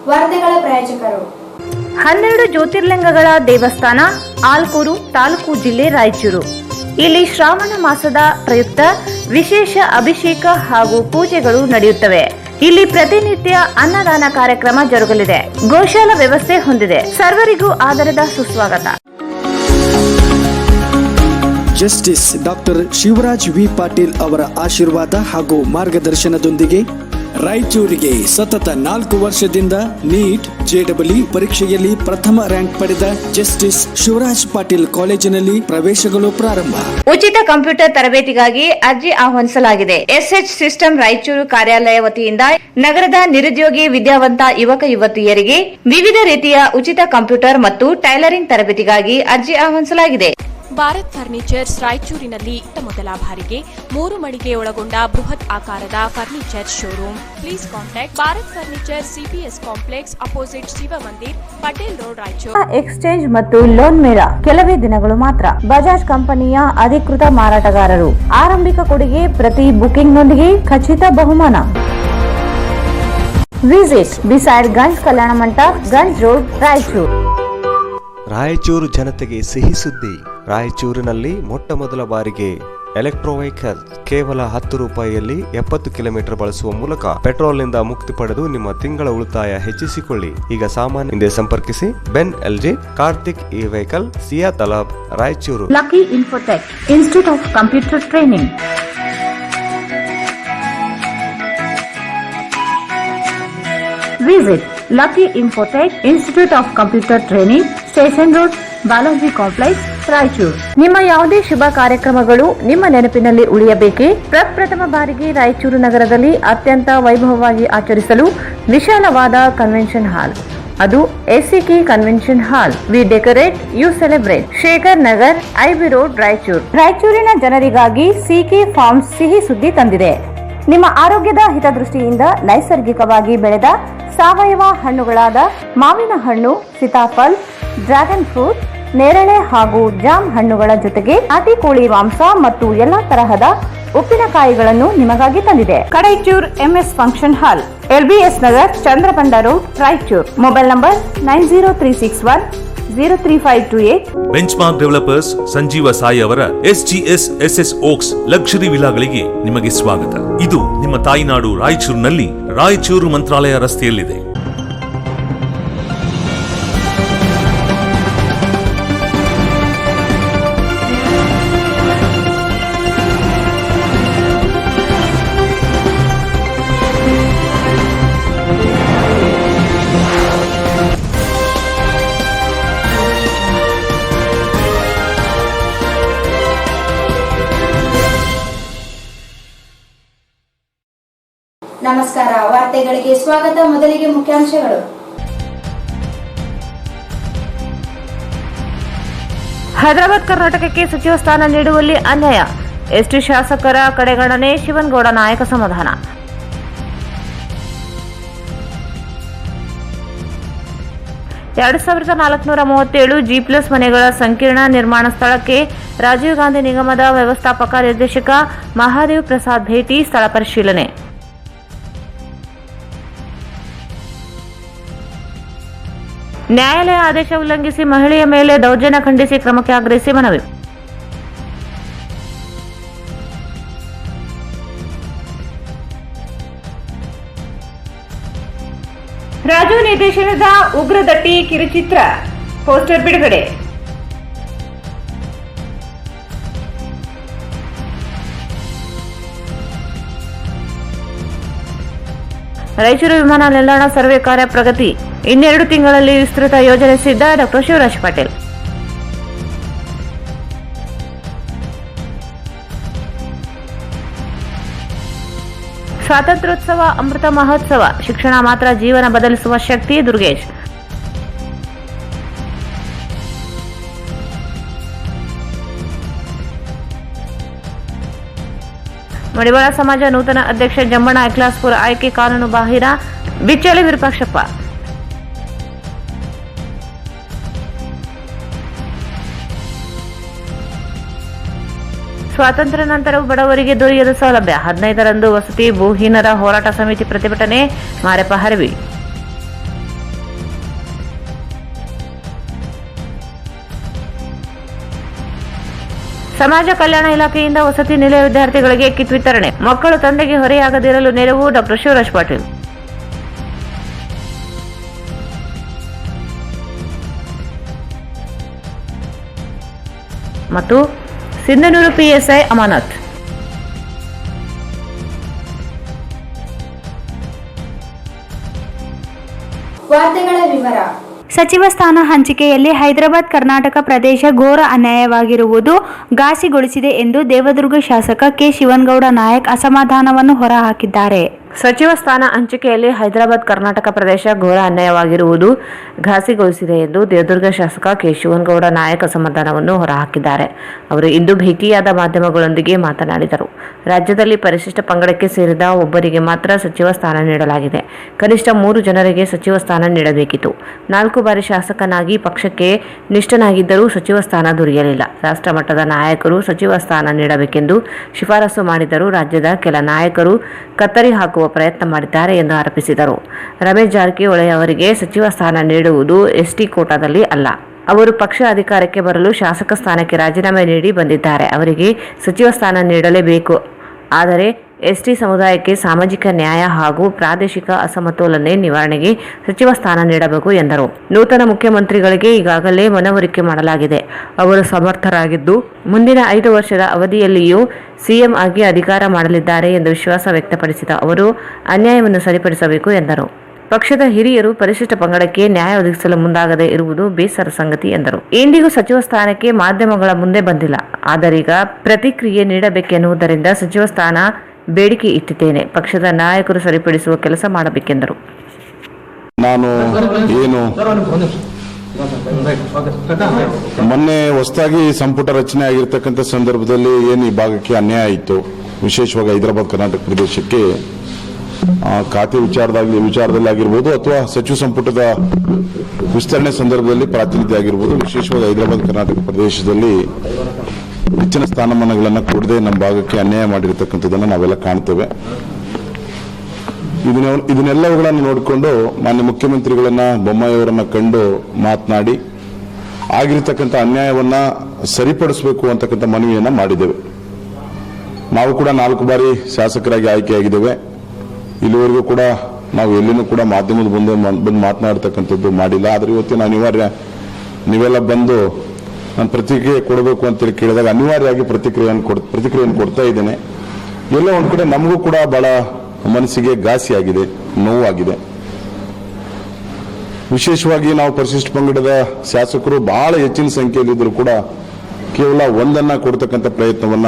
ವಾರ್ತೆಗಳ ಪ್ರಾಯೋಜಕರು 12 ಜ್ಯೋತಿರ್ಲಿಂಗಗಳ ದೇವಸ್ಥಾನ ಆಲ್ಕೂರು ತಾಲೂಕು ಜಿಲ್ಲೆ ರಾಯಚೂರು. ಇಲ್ಲಿ ಶ್ರಾವಣ ಮಾಸದ ಪ್ರಯುಕ್ತ ವಿಶೇಷ ಅಭಿಷೇಕ ಹಾಗೂ ಪೂಜೆಗಳು ನಡೆಯುತ್ತವೆ. ಇಲ್ಲಿ ಪ್ರತಿನಿತ್ಯ ಅನ್ನದಾನ ಕಾರ್ಯಕ್ರಮ ಜರುಗಲಿದೆ. ಗೋಶಾಲಾ ವ್ಯವಸ್ಥೆ ಹೊಂದಿದೆ. ಸರ್ವರಿಗೂ ಆದರದ ಸುಸ್ವಾಗತ. Justice doctor Shivraj V Patil ಅವರ ಆಶೀರ್ವಾದ ಹಾಗೂ ಮಾರ್ಗದರ್ಶನದೊಂದಿಗೆ ರಾಯಚೂರಿಗೆ ಸತತ 4 ವರ್ಷದಿಂದ ನೀಟ್ JEE ಪರೀಕ್ಷೆಯಲ್ಲಿ ಪ್ರಥಮ ರ್ಯಾಂಕ್ ಪಡೆದ ಜಸ್ಟಿಸ್ ಶಿವರಾಜ್ ಪಾಟೀಲ್ ಕಾಲೇಜಿನಲ್ಲಿ ಪ್ರವೇಶಗಳು ಪ್ರಾರಂಭ. ಉಚಿತ ಕಂಪ್ಯೂಟರ್ ತರಬೇತಿಗಾಗಿ ಅರ್ಜಿ ಆಹ್ವಾನಿಸಲಾಗಿದೆ. SH ಸಿಸ್ಟಮ್ ರಾಯಚೂರು ಕಾರ್ಯಾಲಯ ವತಿಯಿಂದ ನಗರದ ನಿರುದ್ಯೋಗಿ ವಿದ್ಯಾವಂತ ಯುವಕ ಯುವತಿಯರಿಗೆ ವಿವಿಧ ರೀತಿಯ ಉಚಿತ ಕಂಪ್ಯೂಟರ್ ಮತ್ತು ಟೈಲರಿಂಗ್ ತರಬೇತಿಗಾಗಿ ಅರ್ಜಿ ಆಹ್ವಾನಿಸಲಾಗಿದೆ. ಭಾರತ್ ಫರ್ನಿಚರ್ಸ್ ರಾಯಚೂರಿನಲ್ಲಿ ಮೊದಲ ಬಾರಿಗೆ 3 ಮಳಿಗೆ ಒಳಗೊಂಡ ಬೃಹತ್ ಆಕಾರದ furniture showroom. Please contact Bharat furniture CPS complex opposite Shiva Mandir, Patel road, Raichur. Exchange ಮತ್ತು ಲೋನ್ ಮೇಳ ಕೆಲವೇ ದಿನಗಳು ಮಾತ್ರ. ಬಜಾಜ್ ಕಂಪನಿಯ ಅಧಿಕೃತ ಮಾರಾಟಗಾರರು. ಆರಂಭಿಕ ಕೊಡುಗೆ ಪ್ರತಿ ಬುಕಿಂಗ್ನೊಂದಿಗೆ ಖಚಿತ ಬಹುಮಾನ. Visit beside Ganj Kalyana Mantapa, Ganj road, Raichur. Raichur ಜನತೆಗೆ ಸಿಹಿ ಸುದ್ದಿ. ರಾಯಚೂರಿನಲ್ಲಿ ಮೊಟ್ಟ ಮೊದಲ ಬಾರಿಗೆ ಎಲೆಕ್ಟ್ರೋ ವೆಹಿಕಲ್ ಕೇವಲ 10 ರೂಪಾಯಿಯಲ್ಲಿ 70 ಕಿಲೋಮೀಟರ್ ಬಳಸುವ ಮೂಲಕ ಪೆಟ್ರೋಲ್ನಿಂದ ಮುಕ್ತಿ ಪಡೆದು ನಿಮ್ಮ ತಿಂಗಳ ಉಳಿತಾಯ ಹೆಚ್ಚಿಸಿಕೊಳ್ಳಿ. ಈಗ ಸಾಮಾನ್ಯ ಹಿಂದೆ ಸಂಪರ್ಕಿಸಿ. Ben LG, Karthik E vehicle, Siya Talab, Raichur. Lucky Infotech Institute of Computer Training. Visit Lucky Infotech Institute of Computer Training, station road, Balaji complex, Raichur. ನಿಮ್ಮ ಯಾವುದೇ ಶುಭ ಕಾರ್ಯಕ್ರಮಗಳು ನಿಮ್ಮ ನೆನಪಿನಲ್ಲಿ ಉಳಿಯಬೇಕೇ? ಪ್ರಪ್ರಥಮ ಬಾರಿಗೆ ರಾಯಚೂರು ನಗರದಲ್ಲಿ ಅತ್ಯಂತ ವೈಭವವಾಗಿ ಆಚರಿಸಲು ವಿಶಾಲವಾದ ಕನ್ವೆನ್ಷನ್ ಹಾಲ್, ಅದು SCK convention hall. We decorate, you celebrate. Shekhar Nagar, IB road, Raichur. ರಾಯಚೂರಿನ ಜನರಿಗಾಗಿ CK ಫಾರ್ಮ್ಸ್ ಸಿಹಿ ಸುದ್ದಿ ತಂದಿದೆ. ನಿಮ್ಮ ಆರೋಗ್ಯದ ಹಿತದೃಷ್ಟಿಯಿಂದ ನೈಸರ್ಗಿಕವಾಗಿ ಬೆಳೆದ ಸಾವಯವ ಹಣ್ಣುಗಳಾದ ಮಾವಿನ ಹಣ್ಣು, ಸೀತಾಫಲ್, ಡ್ರ್ಯಾಗನ್ ಫ್ರೂಟ್, ನೇರಳೆ ಹಾಗೂ ಜಾಮ್ ಹಣ್ಣುಗಳ ಜೊತೆಗೆ ನಾಟಿ ಕೋಳಿ ಮಾಂಸ ಮತ್ತು ಎಲ್ಲಾ ತರಹದ ಉಪ್ಪಿನಕಾಯಿಗಳನ್ನು ನಿಮಗಾಗಿ ತಂದಿದೆ. Kadaichur MS function hall, LBS Nagar, Chandrabanda road, Raichur. Mobile number 9036103528. Benchmark developers Sanjeeva Sai ಅವರ SGS SS ಓಕ್ಸ್ ಲಕ್ಸುರಿ ವಿಲಾಗಳಿಗೆ ನಿಮಗೆ ಸ್ವಾಗತ. ಇದು ನಿಮ್ಮ ತಾಯಿನಾಡು ರಾಯಚೂರಿನಲ್ಲಿ ರಾಯಚೂರು ಮಂತ್ರಾಲಯ ರಸ್ತೆಯಲ್ಲಿದೆ. ನಮಸ್ಕಾರ, ವಾರ್ತೆಗಳಿಗೆ ಸ್ವಾಗತ. ಮೊದಲಿಗೆ ಮುಖ್ಯಾಂಶಗಳು. ಹೈದರಾಬಾದ್ ಕರ್ನಾಟಕಕ್ಕೆ ಸಚಿವ ಸ್ಥಾನ ನೀಡುವಲ್ಲಿ ಅನ್ಯಾಯ. ST ಶಾಸಕರ ಕಡೆಗಣನೆ, ಶಿವನಗೌಡ ನಾಯಕ ಸಮಾಧಾನ. G+437 ಮನೆಗಳ ಸಂಕೀರ್ಣ ನಿರ್ಮಾಣ ಸ್ಥಳಕ್ಕೆ ರಾಜೀವ್ ಗಾಂಧಿ ನಿಗಮದ ವ್ಯವಸ್ಥಾಪಕ ನಿರ್ದೇಶಕ ಮಹಾದೇವ್ ಪ್ರಸಾದ್ ಭೇಟಿ, ಸ್ಥಳ ಪರಿಶೀಲನೆ. ನ್ಯಾಯಾಲಯ ಆದೇಶ ಉಲ್ಲಂಘಿಸಿ ಮಹಿಳೆಯ ಮೇಲೆ ದೌರ್ಜನ್ಯ ಖಂಡಿಸಿ ಕ್ರಮಕ್ಕೆ ಆಗ್ರಹಿಸಿ ಮನವಿ. ರಾಜು ನಿರ್ದೇಶನದ ಉಗ್ರದಟ್ಟಿ ಕಿರುಚಿತ್ರ ಪೋಸ್ಟರ್ ಬಿಡುಗಡೆ. ರಾಯಚೂರು ವಿಮಾನ ನಿಲ್ದಾಣ ಸರ್ವೆ ಕಾರ್ಯ ಪ್ರಗತಿ. 2 ತಿಂಗಳಲ್ಲಿ ವಿಸ್ತೃತ ಯೋಜನೆ ಸಿದ್ಧ. ಡಾ ಶಿವರಾಜ್ ಪಾಟೀಲ್. ಸ್ವಾತಂತ್ರ್ಯೋತ್ಸವ, ಅಮೃತ ಮಹೋತ್ಸವ, ಶಿಕ್ಷಣ ಮಾತ್ರ ಜೀವನ ಬದಲಿಸುವ ಶಕ್ತಿ. ದುರ್ಗೇಶ್. ಮಡಿವಾಳ ಸಮಾಜ ನೂತನ ಅಧ್ಯಕ್ಷ ಜಂಬಣ್ಣ ಐಕ್ಲಾಸ್ಪುರ ಆಯ್ಕೆ ಕಾನೂನು ಬಾಹಿರ. ಬಿಚ್ಚಳಿ ವಿರೂಪಾಕ್ಷಪ್ಪ. ಸ್ವಾತಂತ್ರ್ಯ ನಂತರವೂ ಬಡವರಿಗೆ ದೊರೆಯದ ಸೌಲಭ್ಯ. 15ರಂದು ವಸತಿ ಭೂಹೀನರ ಹೋರಾಟ ಸಮಿತಿ ಪ್ರತಿಭಟನೆ. ಮಾರೆಪ್ಪ ಹರವಿ. ಸಮಾಜ ಕಲ್ಯಾಣ ಇಲಾಖೆಯಿಂದ ವಸತಿ ನಿಲಯ ವಿದ್ಯಾರ್ಥಿಗಳಿಗೆ ಕಿಟ್ ವಿತರಣೆ. ಮಕ್ಕಳು ತಂದೆಗೆ ಹೊರೆಯಾಗದಿರಲು ನೆರವು ಡಾಕ್ಟರ್ ಶಿವರಾಜ್ ಪಾಟೀಲ್. ಮತ್ತು ಸಿಂಧನೂರು ಪಿಎಸ್ಐ ಅಮಾನತ್. ವಾರ್ತೆಗಳ ವಿವರ. ಸಚಿವ ಸ್ಥಾನ ಹಂಚಿಕೆಯಲ್ಲಿ ಹೈದರಾಬಾದ್ ಕರ್ನಾಟಕ ಪ್ರದೇಶ ಘೋರ ಅನ್ಯಾಯವಾಗಿರುವುದು ಘಾಸಿಗೊಳಿಸಿದೆ ಎಂದು ದೇವದುರ್ಗ ಶಾಸಕ ಕೆ ಶಿವನಗೌಡ ನಾಯಕ್ ಅಸಮಾಧಾನವನ್ನು ಹೊರಹಾಕಿದ್ದಾರೆ. ಸಚಿವ ಸ್ಥಾನ ಹಂಚಿಕೆಯಲ್ಲಿ ಹೈದರಾಬಾದ್ ಕರ್ನಾಟಕ ಪ್ರದೇಶ ಘೋರ ಅನ್ಯಾಯವಾಗಿರುವುದು ಘಾಸಿಗೊಳಿಸಿದೆ ಎಂದು ದೇವದುರ್ಗ ಶಾಸಕ ಕೆ ಶಿವನಗೌಡ ನಾಯಕ್ ಅಸಮಾಧಾನವನ್ನು ಹೊರಹಾಕಿದ್ದಾರೆ. ಅವರು ಇಂದು ಭೇಟಿಯಾದ ಮಾಧ್ಯಮಗಳೊಂದಿಗೆ ಮಾತನಾಡಿದರು. ರಾಜ್ಯದಲ್ಲಿ ಪರಿಶಿಷ್ಟ ಪಂಗಡಕ್ಕೆ ಸೇರಿದ ಒಬ್ಬರಿಗೆ ಮಾತ್ರ ಸಚಿವ ಸ್ಥಾನ ನೀಡಲಾಗಿದೆ. ಕನಿಷ್ಠ 3 ಜನರಿಗೆ ಸಚಿವ ಸ್ಥಾನ ನೀಡಬೇಕಿತ್ತು. 4 ಬಾರಿ ಶಾಸಕನಾಗಿ ಪಕ್ಷಕ್ಕೆ ನಿಷ್ಠನಾಗಿದ್ದರೂ ಸಚಿವ ಸ್ಥಾನ ದೊರೆಯಲಿಲ್ಲ. ರಾಷ್ಟ್ರ ಮಟ್ಟದ ನಾಯಕರು ಸಚಿವ ಸ್ಥಾನ ನೀಡಬೇಕೆಂದು ಶಿಫಾರಸು ಮಾಡಿದರೂ ರಾಜ್ಯದ ಕೆಲ ನಾಯಕರು ಕತ್ತರಿ ಹಾಕುವ ಪ್ರಯತ್ನ ಮಾಡಿದ್ದಾರೆ ಎಂದು ಆರೋಪಿಸಿದರು. ರಮೇಶ್ ಜಾರಕಿಹೊಳಿ ಅವರಿಗೆ ಸಚಿವ ಸ್ಥಾನ ನೀಡುವುದು ಎಸ್ಟಿ ಕೋಟಾದಲ್ಲಿ ಅಲ್ಲ. ಅವರು ಪಕ್ಷ ಅಧಿಕಾರಕ್ಕೆ ಬರಲು ಶಾಸಕ ಸ್ಥಾನಕ್ಕೆ ರಾಜೀನಾಮೆ ನೀಡಿ ಬಂದಿದ್ದಾರೆ. ಅವರಿಗೆ ಸಚಿವ ಸ್ಥಾನ ನೀಡಲೇಬೇಕು. ಆದರೆ ಎಸ್ಟಿ ಸಮುದಾಯಕ್ಕೆ ಸಾಮಾಜಿಕ ನ್ಯಾಯ ಹಾಗೂ ಪ್ರಾದೇಶಿಕ ಅಸಮತೋಲನೆ ನಿವಾರಣೆಗೆ ಸಚಿವ ಸ್ಥಾನ ನೀಡಬೇಕು ಎಂದರು. ನೂತನ ಮುಖ್ಯಮಂತ್ರಿಗಳಿಗೆ ಈಗಾಗಲೇ ಮನವರಿಕೆ ಮಾಡಲಾಗಿದೆ. ಅವರು ಸಮರ್ಥರಾಗಿದ್ದು ಮುಂದಿನ 5 ವರ್ಷದ ಅವಧಿಯಲ್ಲಿಯೂ ಸಿಎಂ ಆಗಿ ಅಧಿಕಾರ ಮಾಡಲಿದ್ದಾರೆ ಎಂದು ವಿಶ್ವಾಸ ವ್ಯಕ್ತಪಡಿಸಿದ ಅವರು ಅನ್ಯಾಯವನ್ನು ಸರಿಪಡಿಸಬೇಕು ಎಂದರು. ಪಕ್ಷದ ಹಿರಿಯರು ಪರಿಶಿಷ್ಟ ಪಂಗಡಕ್ಕೆ ನ್ಯಾಯ ಒದಗಿಸಲು ಮುಂದಾಗದೇ ಇರುವುದು ಬೇಸರ ಸಂಗತಿ ಎಂದರು. ಇಂದಿಗೂ ಸಚಿವ ಸ್ಥಾನಕ್ಕೆ ಮಾಧ್ಯಮಗಳ ಮುಂದೆ ಬಂದಿಲ್ಲ. ಆದರೀಗ ಪ್ರತಿಕ್ರಿಯೆ ನೀಡಬೇಕೆನ್ನುವುದರಿಂದ ಸಚಿವ ಸ್ಥಾನ ಬೇಡಿಕೆ ಇಟ್ಟಿದ್ದೇನೆ. ಪಕ್ಷದ ನಾಯಕರು ಸರಿಪಡಿಸುವ ಕೆಲಸ ಮಾಡಬೇಕೆಂದರು. ನಾನು ಏನು ಮೊನ್ನೆ ಹೊಸದಾಗಿ ಸಂಪುಟ ರಚನೆ ಆಗಿರ್ತಕ್ಕಂಥ ಸಂದರ್ಭದಲ್ಲಿ ಏನು ಈ ಭಾಗಕ್ಕೆ ಅನ್ಯಾಯ ಆಯಿತು, ವಿಶೇಷವಾಗಿ ಹೈದರಾಬಾದ್ ಕರ್ನಾಟಕ ಪ್ರದೇಶಕ್ಕೆ ಖಾತೆ ವಿಚಾರದಲ್ಲಿ ಆಗಿರ್ಬೋದು ಅಥವಾ ಸಚಿವ ಸಂಪುಟದ ವಿಸ್ತರಣೆ ಸಂದರ್ಭದಲ್ಲಿ ಪ್ರಾತಿನಿಧ್ಯ ಆಗಿರ್ಬೋದು, ವಿಶೇಷವಾಗಿ ಹೈದರಾಬಾದ್ ಕರ್ನಾಟಕ ಪ್ರದೇಶದಲ್ಲಿ ಹೆಚ್ಚಿನ ಸ್ಥಾನಮಾನಗಳನ್ನು ಕೊಡದೆ ನಮ್ಮ ಭಾಗಕ್ಕೆ ಅನ್ಯಾಯ ಮಾಡಿರ್ತಕ್ಕಂಥದ್ದನ್ನು ನಾವೆಲ್ಲ ಕಾಣ್ತೇವೆ. ಇದನ್ನೆಲ್ಲವುಗಳನ್ನು ನೋಡಿಕೊಂಡು ಮಾನ್ಯ ಮುಖ್ಯಮಂತ್ರಿಗಳನ್ನ ಬೊಮ್ಮಾಯಿಯವರನ್ನ ಕಂಡು ಮಾತನಾಡಿ ಆಗಿರ್ತಕ್ಕಂಥ ಅನ್ಯಾಯವನ್ನ ಸರಿಪಡಿಸಬೇಕು ಅಂತಕ್ಕಂಥ ಮನವಿಯನ್ನ ಮಾಡಿದ್ದೇವೆ. ನಾವು ಕೂಡ 4 ಬಾರಿ ಶಾಸಕರಾಗಿ ಆಯ್ಕೆಯಾಗಿದ್ದೇವೆ. ಇಲ್ಲಿವರೆಗೂ ಕೂಡ ನಾವು ಎಲ್ಲಿನೂ ಕೂಡ ಮಾಧ್ಯಮದ ಮುಂದೆ ಬಂದು ಮಾತನಾಡ್ತಕ್ಕಂಥದ್ದು ಮಾಡಿಲ್ಲ. ಆದರೆ ಇವತ್ತಿನ ಅನಿವಾರ್ಯ ನೀವೆಲ್ಲ ಬಂದು ನಾನು ಪ್ರತಿಕ್ರಿಯೆ ಕೊಡಬೇಕು ಅಂತೇಳಿ ಕೇಳಿದಾಗ ಅನಿವಾರ್ಯವಾಗಿ ಪ್ರತಿಕ್ರಿಯೆಯನ್ನು ಕೊಡ್ತಾ ಇದ್ದೇನೆ. ಎಲ್ಲ ಒಂದು ಕಡೆ ನಮಗೂ ಕೂಡ ಬಹಳ ಮನಸ್ಸಿಗೆ ಘಾಸಿಯಾಗಿದೆ, ನೋವಾಗಿದೆ. ವಿಶೇಷವಾಗಿ ನಾವು ಪರಿಶಿಷ್ಟ ಪಂಗಡದ ಶಾಸಕರು ಬಹಳ ಹೆಚ್ಚಿನ ಸಂಖ್ಯೆಯಲ್ಲಿದ್ದರೂ ಕೂಡ ಕೇವಲ ಒಂದನ್ನ ಕೊಡ್ತಕ್ಕಂಥ ಪ್ರಯತ್ನವನ್ನ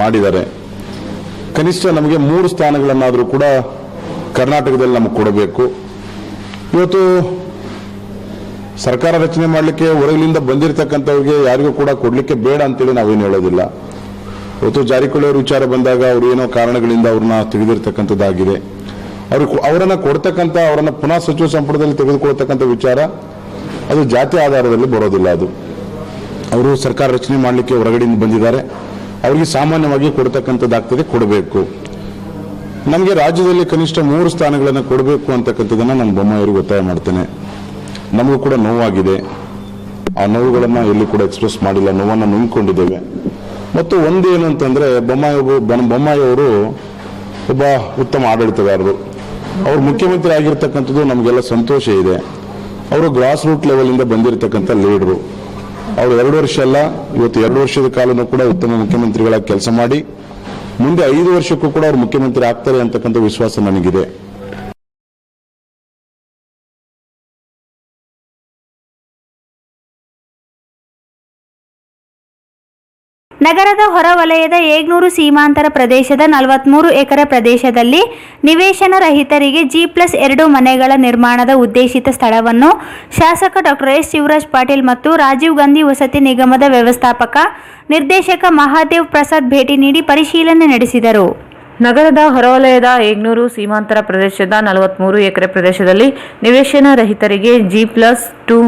ಮಾಡಿದ್ದಾರೆ. ಕನಿಷ್ಠ ನಮಗೆ 3 ಸ್ಥಾನಗಳನ್ನಾದರೂ ಕೂಡ ಕರ್ನಾಟಕದಲ್ಲಿ ನಮಗೆ ಕೊಡಬೇಕು. ಇವತ್ತು ಸರ್ಕಾರ ರಚನೆ ಮಾಡಲಿಕ್ಕೆ ಹೊರಗಿನಿಂದ ಬಂದಿರತಕ್ಕಂಥವ್ರಿಗೆ ಯಾರಿಗೂ ಕೂಡ ಕೊಡಲಿಕ್ಕೆ ಬೇಡ ಅಂತೇಳಿ ನಾವೇನು ಹೇಳೋದಿಲ್ಲ. ಇವತ್ತು ಜಾರಕಿಹೊಳಿ ಅವರ ವಿಚಾರ ಬಂದಾಗ ಅವರು ಏನೋ ಕಾರಣಗಳಿಂದ ಅವ್ರನ್ನ ತೆಗೆದಿರ್ತಕ್ಕಂಥದ್ದಾಗಿದೆ. ಅವರನ್ನ ಕೊಡ್ತಕ್ಕಂಥ ಅವರನ್ನ ಪುನಃ ಸಚಿವ ಸಂಪುಟದಲ್ಲಿ ತೆಗೆದುಕೊಳ್ತಕ್ಕಂಥ ವಿಚಾರ ಅದು ಜಾತಿ ಆಧಾರದಲ್ಲಿ ಬರೋದಿಲ್ಲ. ಅದು ಅವರು ಸರ್ಕಾರ ರಚನೆ ಮಾಡಲಿಕ್ಕೆ ಹೊರಗಡೆಯಿಂದ ಬಂದಿದ್ದಾರೆ, ಅವರಿಗೆ ಸಾಮಾನ್ಯವಾಗಿ ಕೊಡ್ತಕ್ಕಂಥದ್ದಾಗ್ತದೆ, ಕೊಡಬೇಕು. ನಮಗೆ ರಾಜ್ಯದಲ್ಲಿ ಕನಿಷ್ಠ 3 ಸ್ಥಾನಗಳನ್ನು ಕೊಡಬೇಕು ಅಂತಕ್ಕಂಥದ್ದನ್ನ ನಾನು ಬೊಮ್ಮಾಯಿಯವರಿಗೆ ಒತ್ತಾಯ ಮಾಡ್ತೇನೆ. ನಮಗೂ ಕೂಡ ನೋವಾಗಿದೆ. ಆ ನೋವುಗಳನ್ನು ಎಲ್ಲಿ ಕೂಡ ಎಕ್ಸ್ಪ್ರೆಸ್ ಮಾಡಿಲ್ಲ, ನೋವನ್ನು ನುಂಗಿಕೊಂಡಿದ್ದೇವೆ. ಮತ್ತು ಒಂದೇನು ಅಂತಂದ್ರೆ ಬೊಮ್ಮಾಯಿಯವರು ಒಬ್ಬ ಉತ್ತಮ ಆಡಳಿತಗಾರರು. ಅವರು ಮುಖ್ಯಮಂತ್ರಿ ಆಗಿರ್ತಕ್ಕಂಥದ್ದು ನಮಗೆಲ್ಲ ಸಂತೋಷ ಇದೆ. ಅವರು ಗ್ರಾಸ್ ರೂಟ್ ಲೆವೆಲ್ ಇಂದ ಬಂದಿರತಕ್ಕಂಥ ಲೀಡರು. ಅವರು 2 ವರ್ಷ ಅಲ್ಲ, ಇವತ್ತು 2 ವರ್ಷದ ಕಾಲನೂ ಕೂಡ ಉತ್ತಮ ಮುಖ್ಯಮಂತ್ರಿಗಳಾಗಿ ಕೆಲಸ ಮಾಡಿ ಮುಂದೆ 5 ವರ್ಷಕ್ಕೂ ಕೂಡ ಅವರು ಮುಖ್ಯಮಂತ್ರಿ ಆಗ್ತಾರೆ ಅಂತಕ್ಕಂಥ ವಿಶ್ವಾಸ ನನಗಿದೆ. ನಗರದ ಹೊರವಲಯದ ಏಗ್ನೂರು ಸೀಮಾಂತರ ಪ್ರದೇಶದ 43 ಎಕರೆ ಪ್ರದೇಶದಲ್ಲಿ ನಿವೇಶನ ರಹಿತರಿಗೆ G+2 ಮನೆಗಳ ನಿರ್ಮಾಣದ ಉದ್ದೇಶಿತ ಸ್ಥಳವನ್ನು ಶಾಸಕ ಡಾಕ್ಟರ್ ಎಸ್ ಶಿವರಾಜ್ ಪಾಟೀಲ್ ಮತ್ತು ರಾಜೀವ್ ಗಾಂಧಿ ವಸತಿ ನಿಗಮದ ವ್ಯವಸ್ಥಾಪಕ ನಿರ್ದೇಶಕ ಮಹಾದೇವ್ ಪ್ರಸಾದ್ ಭೇಟಿ ನೀಡಿ ಪರಿಶೀಲನೆ ನಡೆಸಿದರು. ನಗರದ ಹೊರವಲಯದ ಏಗ್ನೂರು ಸೀಮಾಂತರ ಪ್ರದೇಶದ 43 ಎಕರೆ ಪ್ರದೇಶದಲ್ಲಿ ನಿವೇಶನ ರಹಿತರಿಗೆ G+2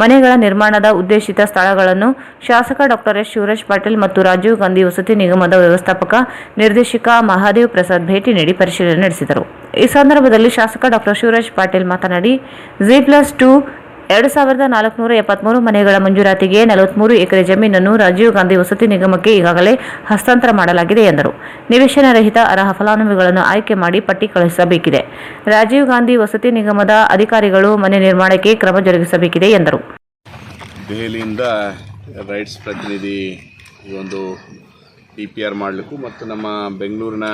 ಮನೆಗಳ ನಿರ್ಮಾಣದ ಉದ್ದೇಶಿತ ಸ್ಥಳಗಳನ್ನು ಶಾಸಕ ಡಾಕ್ಟರ್ ಎಸ್ ಶಿವರಾಜ್ ಪಾಟೀಲ್ ಮತ್ತು ರಾಜೀವ್ ಗಾಂಧಿ ವಸತಿ ನಿಗಮದ ವ್ಯವಸ್ಥಾಪಕ ನಿರ್ದೇಶಕ ಮಹಾದೇವ್ ಪ್ರಸಾದ್ ಭೇಟಿ ನೀಡಿ ಪರಿಶೀಲನೆ ನಡೆಸಿದರು. ಈ ಸಂದರ್ಭದಲ್ಲಿ ಶಾಸಕ ಡಾಕ್ಟರ್ ಶಿವರಾಜ್ ಪಾಟೀಲ್ ಮಾತನಾಡಿ G+2 2473 ಮನೆಗಳ ಮಂಜೂರಾತಿಗೆ 43 ಎಕರೆ ಜಮೀನನ್ನು ರಾಜೀವ್ ಗಾಂಧಿ ವಸತಿ ನಿಗಮಕ್ಕೆ ಈಗಾಗಲೇ ಹಸ್ತಾಂತರ ಮಾಡಲಾಗಿದೆ ಎಂದರು. ನಿವೇಶನ ರಹಿತ ಅರ್ಹ ಫಲಾನುಭವಿಗಳನ್ನು ಆಯ್ಕೆ ಮಾಡಿ ಪಟ್ಟಿ ಕಳುಹಿಸಬೇಕಿದೆ. ರಾಜೀವ್ ಗಾಂಧಿ ವಸತಿ ನಿಗಮದ ಅಧಿಕಾರಿಗಳು ಮನೆ ನಿರ್ಮಾಣಕ್ಕೆ ಕ್ರಮ ಜರುಗಿಸಬೇಕಿದೆ ಎಂದರು. ದೆಹಲಿಯಿಂದ ರೈಟ್ಸ್ ಪ್ರತಿನಿಧಿ ಈ ಒಂದು DPR ಮಾಡಲಿಕ್ಕೂ ಮತ್ತು ನಮ್ಮ ಬೆಂಗಳೂರಿನ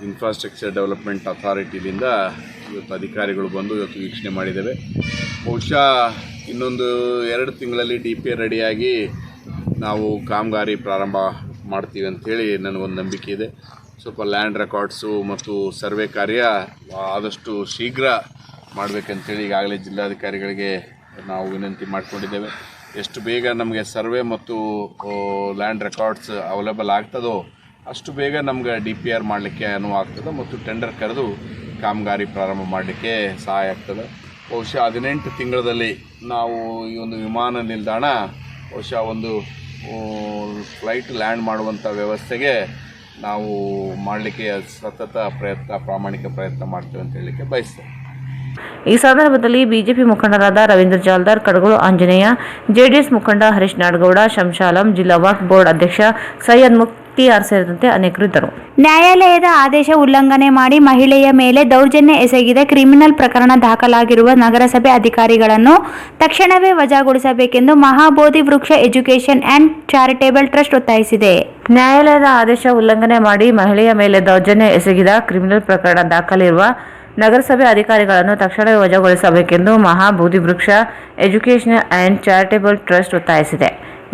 ಇನ್ಫ್ರಾಸ್ಟ್ರಕ್ಚರ್ ಡೆವಲಪ್ಮೆಂಟ್ ಅಥಾರಿಟಿಲಿಂದ ಇವತ್ತು ಅಧಿಕಾರಿಗಳು ಬಂದು ಇವತ್ತು ವೀಕ್ಷಣೆ ಮಾಡಿದ್ದೇವೆ. ಬಹುಶಃ ಇನ್ನೊಂದು 2 ತಿಂಗಳಲ್ಲಿ DPR ರೆಡಿಯಾಗಿ ನಾವು ಕಾಮಗಾರಿ ಪ್ರಾರಂಭ ಮಾಡ್ತೀವಿ ಅಂಥೇಳಿ ನನಗೊಂದು ನಂಬಿಕೆ ಇದೆ. ಸ್ವಲ್ಪ ಲ್ಯಾಂಡ್ ರೆಕಾರ್ಡ್ಸು ಮತ್ತು ಸರ್ವೆ ಕಾರ್ಯ ಆದಷ್ಟು ಶೀಘ್ರ ಮಾಡಬೇಕಂತೇಳಿ ಈಗಾಗಲೇ ಜಿಲ್ಲಾಧಿಕಾರಿಗಳಿಗೆ ನಾವು ವಿನಂತಿ ಮಾಡಿಕೊಂಡಿದ್ದೇವೆ. ಎಷ್ಟು ಬೇಗ ನಮಗೆ ಸರ್ವೆ ಮತ್ತು ಲ್ಯಾಂಡ್ ರೆಕಾರ್ಡ್ಸ್ ಅವೈಲೇಬಲ್ ಆಗ್ತದೋ ಅಷ್ಟು ಬೇಗ ನಮ್ಗೆ DPR ಮಾಡಲಿಕ್ಕೆ ಅನುವು ಆಗ್ತದೆ ಮತ್ತು ಟೆಂಡರ್ ಕರೆದು ಕಾಮಗಾರಿ ಪ್ರಾರಂಭ ಮಾಡಲಿಕ್ಕೆ ಸಹಾಯ ಆಗ್ತದೆ. ಬಹುಶಃ 18 ತಿಂಗಳಲ್ಲಿ ನಾವು ಈ ಒಂದು ವಿಮಾನ ನಿಲ್ದಾಣ ಬಹುಶಃ ಒಂದು ಫ್ಲೈಟ್ ಲ್ಯಾಂಡ್ ಮಾಡುವಂಥ ವ್ಯವಸ್ಥೆಗೆ ನಾವು ಮಾಡಲಿಕ್ಕೆ ಸತತ ಪ್ರಾಮಾಣಿಕ ಪ್ರಯತ್ನ ಮಾಡ್ತೇವೆ ಅಂತ ಹೇಳಲಿಕ್ಕೆ ಬಯಸ್ತೇವೆ. ಈ ಸಂದರ್ಭದಲ್ಲಿ ಬಿಜೆಪಿ ಮುಖಂಡರಾದ ರವೀಂದ್ರ ಜಾಲ್ದಾರ್, ಕಡಗೋಳು ಆಂಜನೇಯ, ಜೆಡಿಎಸ್ ಮುಖಂಡ ಹರೀಶ್ ನಾಡಗೌಡ, ಶಂಶಾಲಂ, ಜಿಲ್ಲಾ ವಕ್ಫ್ ಬೋರ್ಡ್ ಅಧ್ಯಕ್ಷ ಸೈಯದ್ ಮುಕ್ತಿಯಾರ್ ಸೇರಿದಂತೆ ಅನೇಕರು ಇದ್ದರು. ನ್ಯಾಯಾಲಯದ ಆದೇಶ ಉಲ್ಲಂಘನೆ ಮಾಡಿ ಮಹಿಳೆಯ ಮೇಲೆ ದೌರ್ಜನ್ಯ ಎಸಗಿದ ಕ್ರಿಮಿನಲ್ ಪ್ರಕರಣ ದಾಖಲಾಗಿರುವ ನಗರಸಭೆ ಅಧಿಕಾರಿಗಳನ್ನು ತಕ್ಷಣವೇ ವಜಾಗೊಳಿಸಬೇಕೆಂದು ಮಹಾಬೋಧಿ ವೃಕ್ಷ ಎಜುಕೇಷನ್ ಅಂಡ್ ಚಾರಿಟೇಬಲ್ ಟ್ರಸ್ಟ್ ಒತ್ತಾಯಿಸಿದೆ. ನ್ಯಾಯಾಲಯದ ಆದೇಶ ಉಲ್ಲಂಘನೆ ಮಾಡಿ ಮಹಿಳೆಯ ಮೇಲೆ ದೌರ್ಜನ್ಯ ಎಸಗಿದ ಕ್ರಿಮಿನಲ್ ಪ್ರಕರಣ ದಾಖಲಿರುವ ನಗರಸಭೆ ಅಧಿಕಾರಿಗಳನ್ನು ತಕ್ಷಣವೇ ವಜಾಗೊಳಿಸಬೇಕೆಂದು ಮಹಾಬೋಧಿ ವೃಕ್ಷ ಎಜುಕೇಷನ್ ಅಂಡ್ ಚಾರಿಟೇಬಲ್ ಟ್ರಸ್ಟ್ ಒತ್ತಾಯಿಸಿದೆ.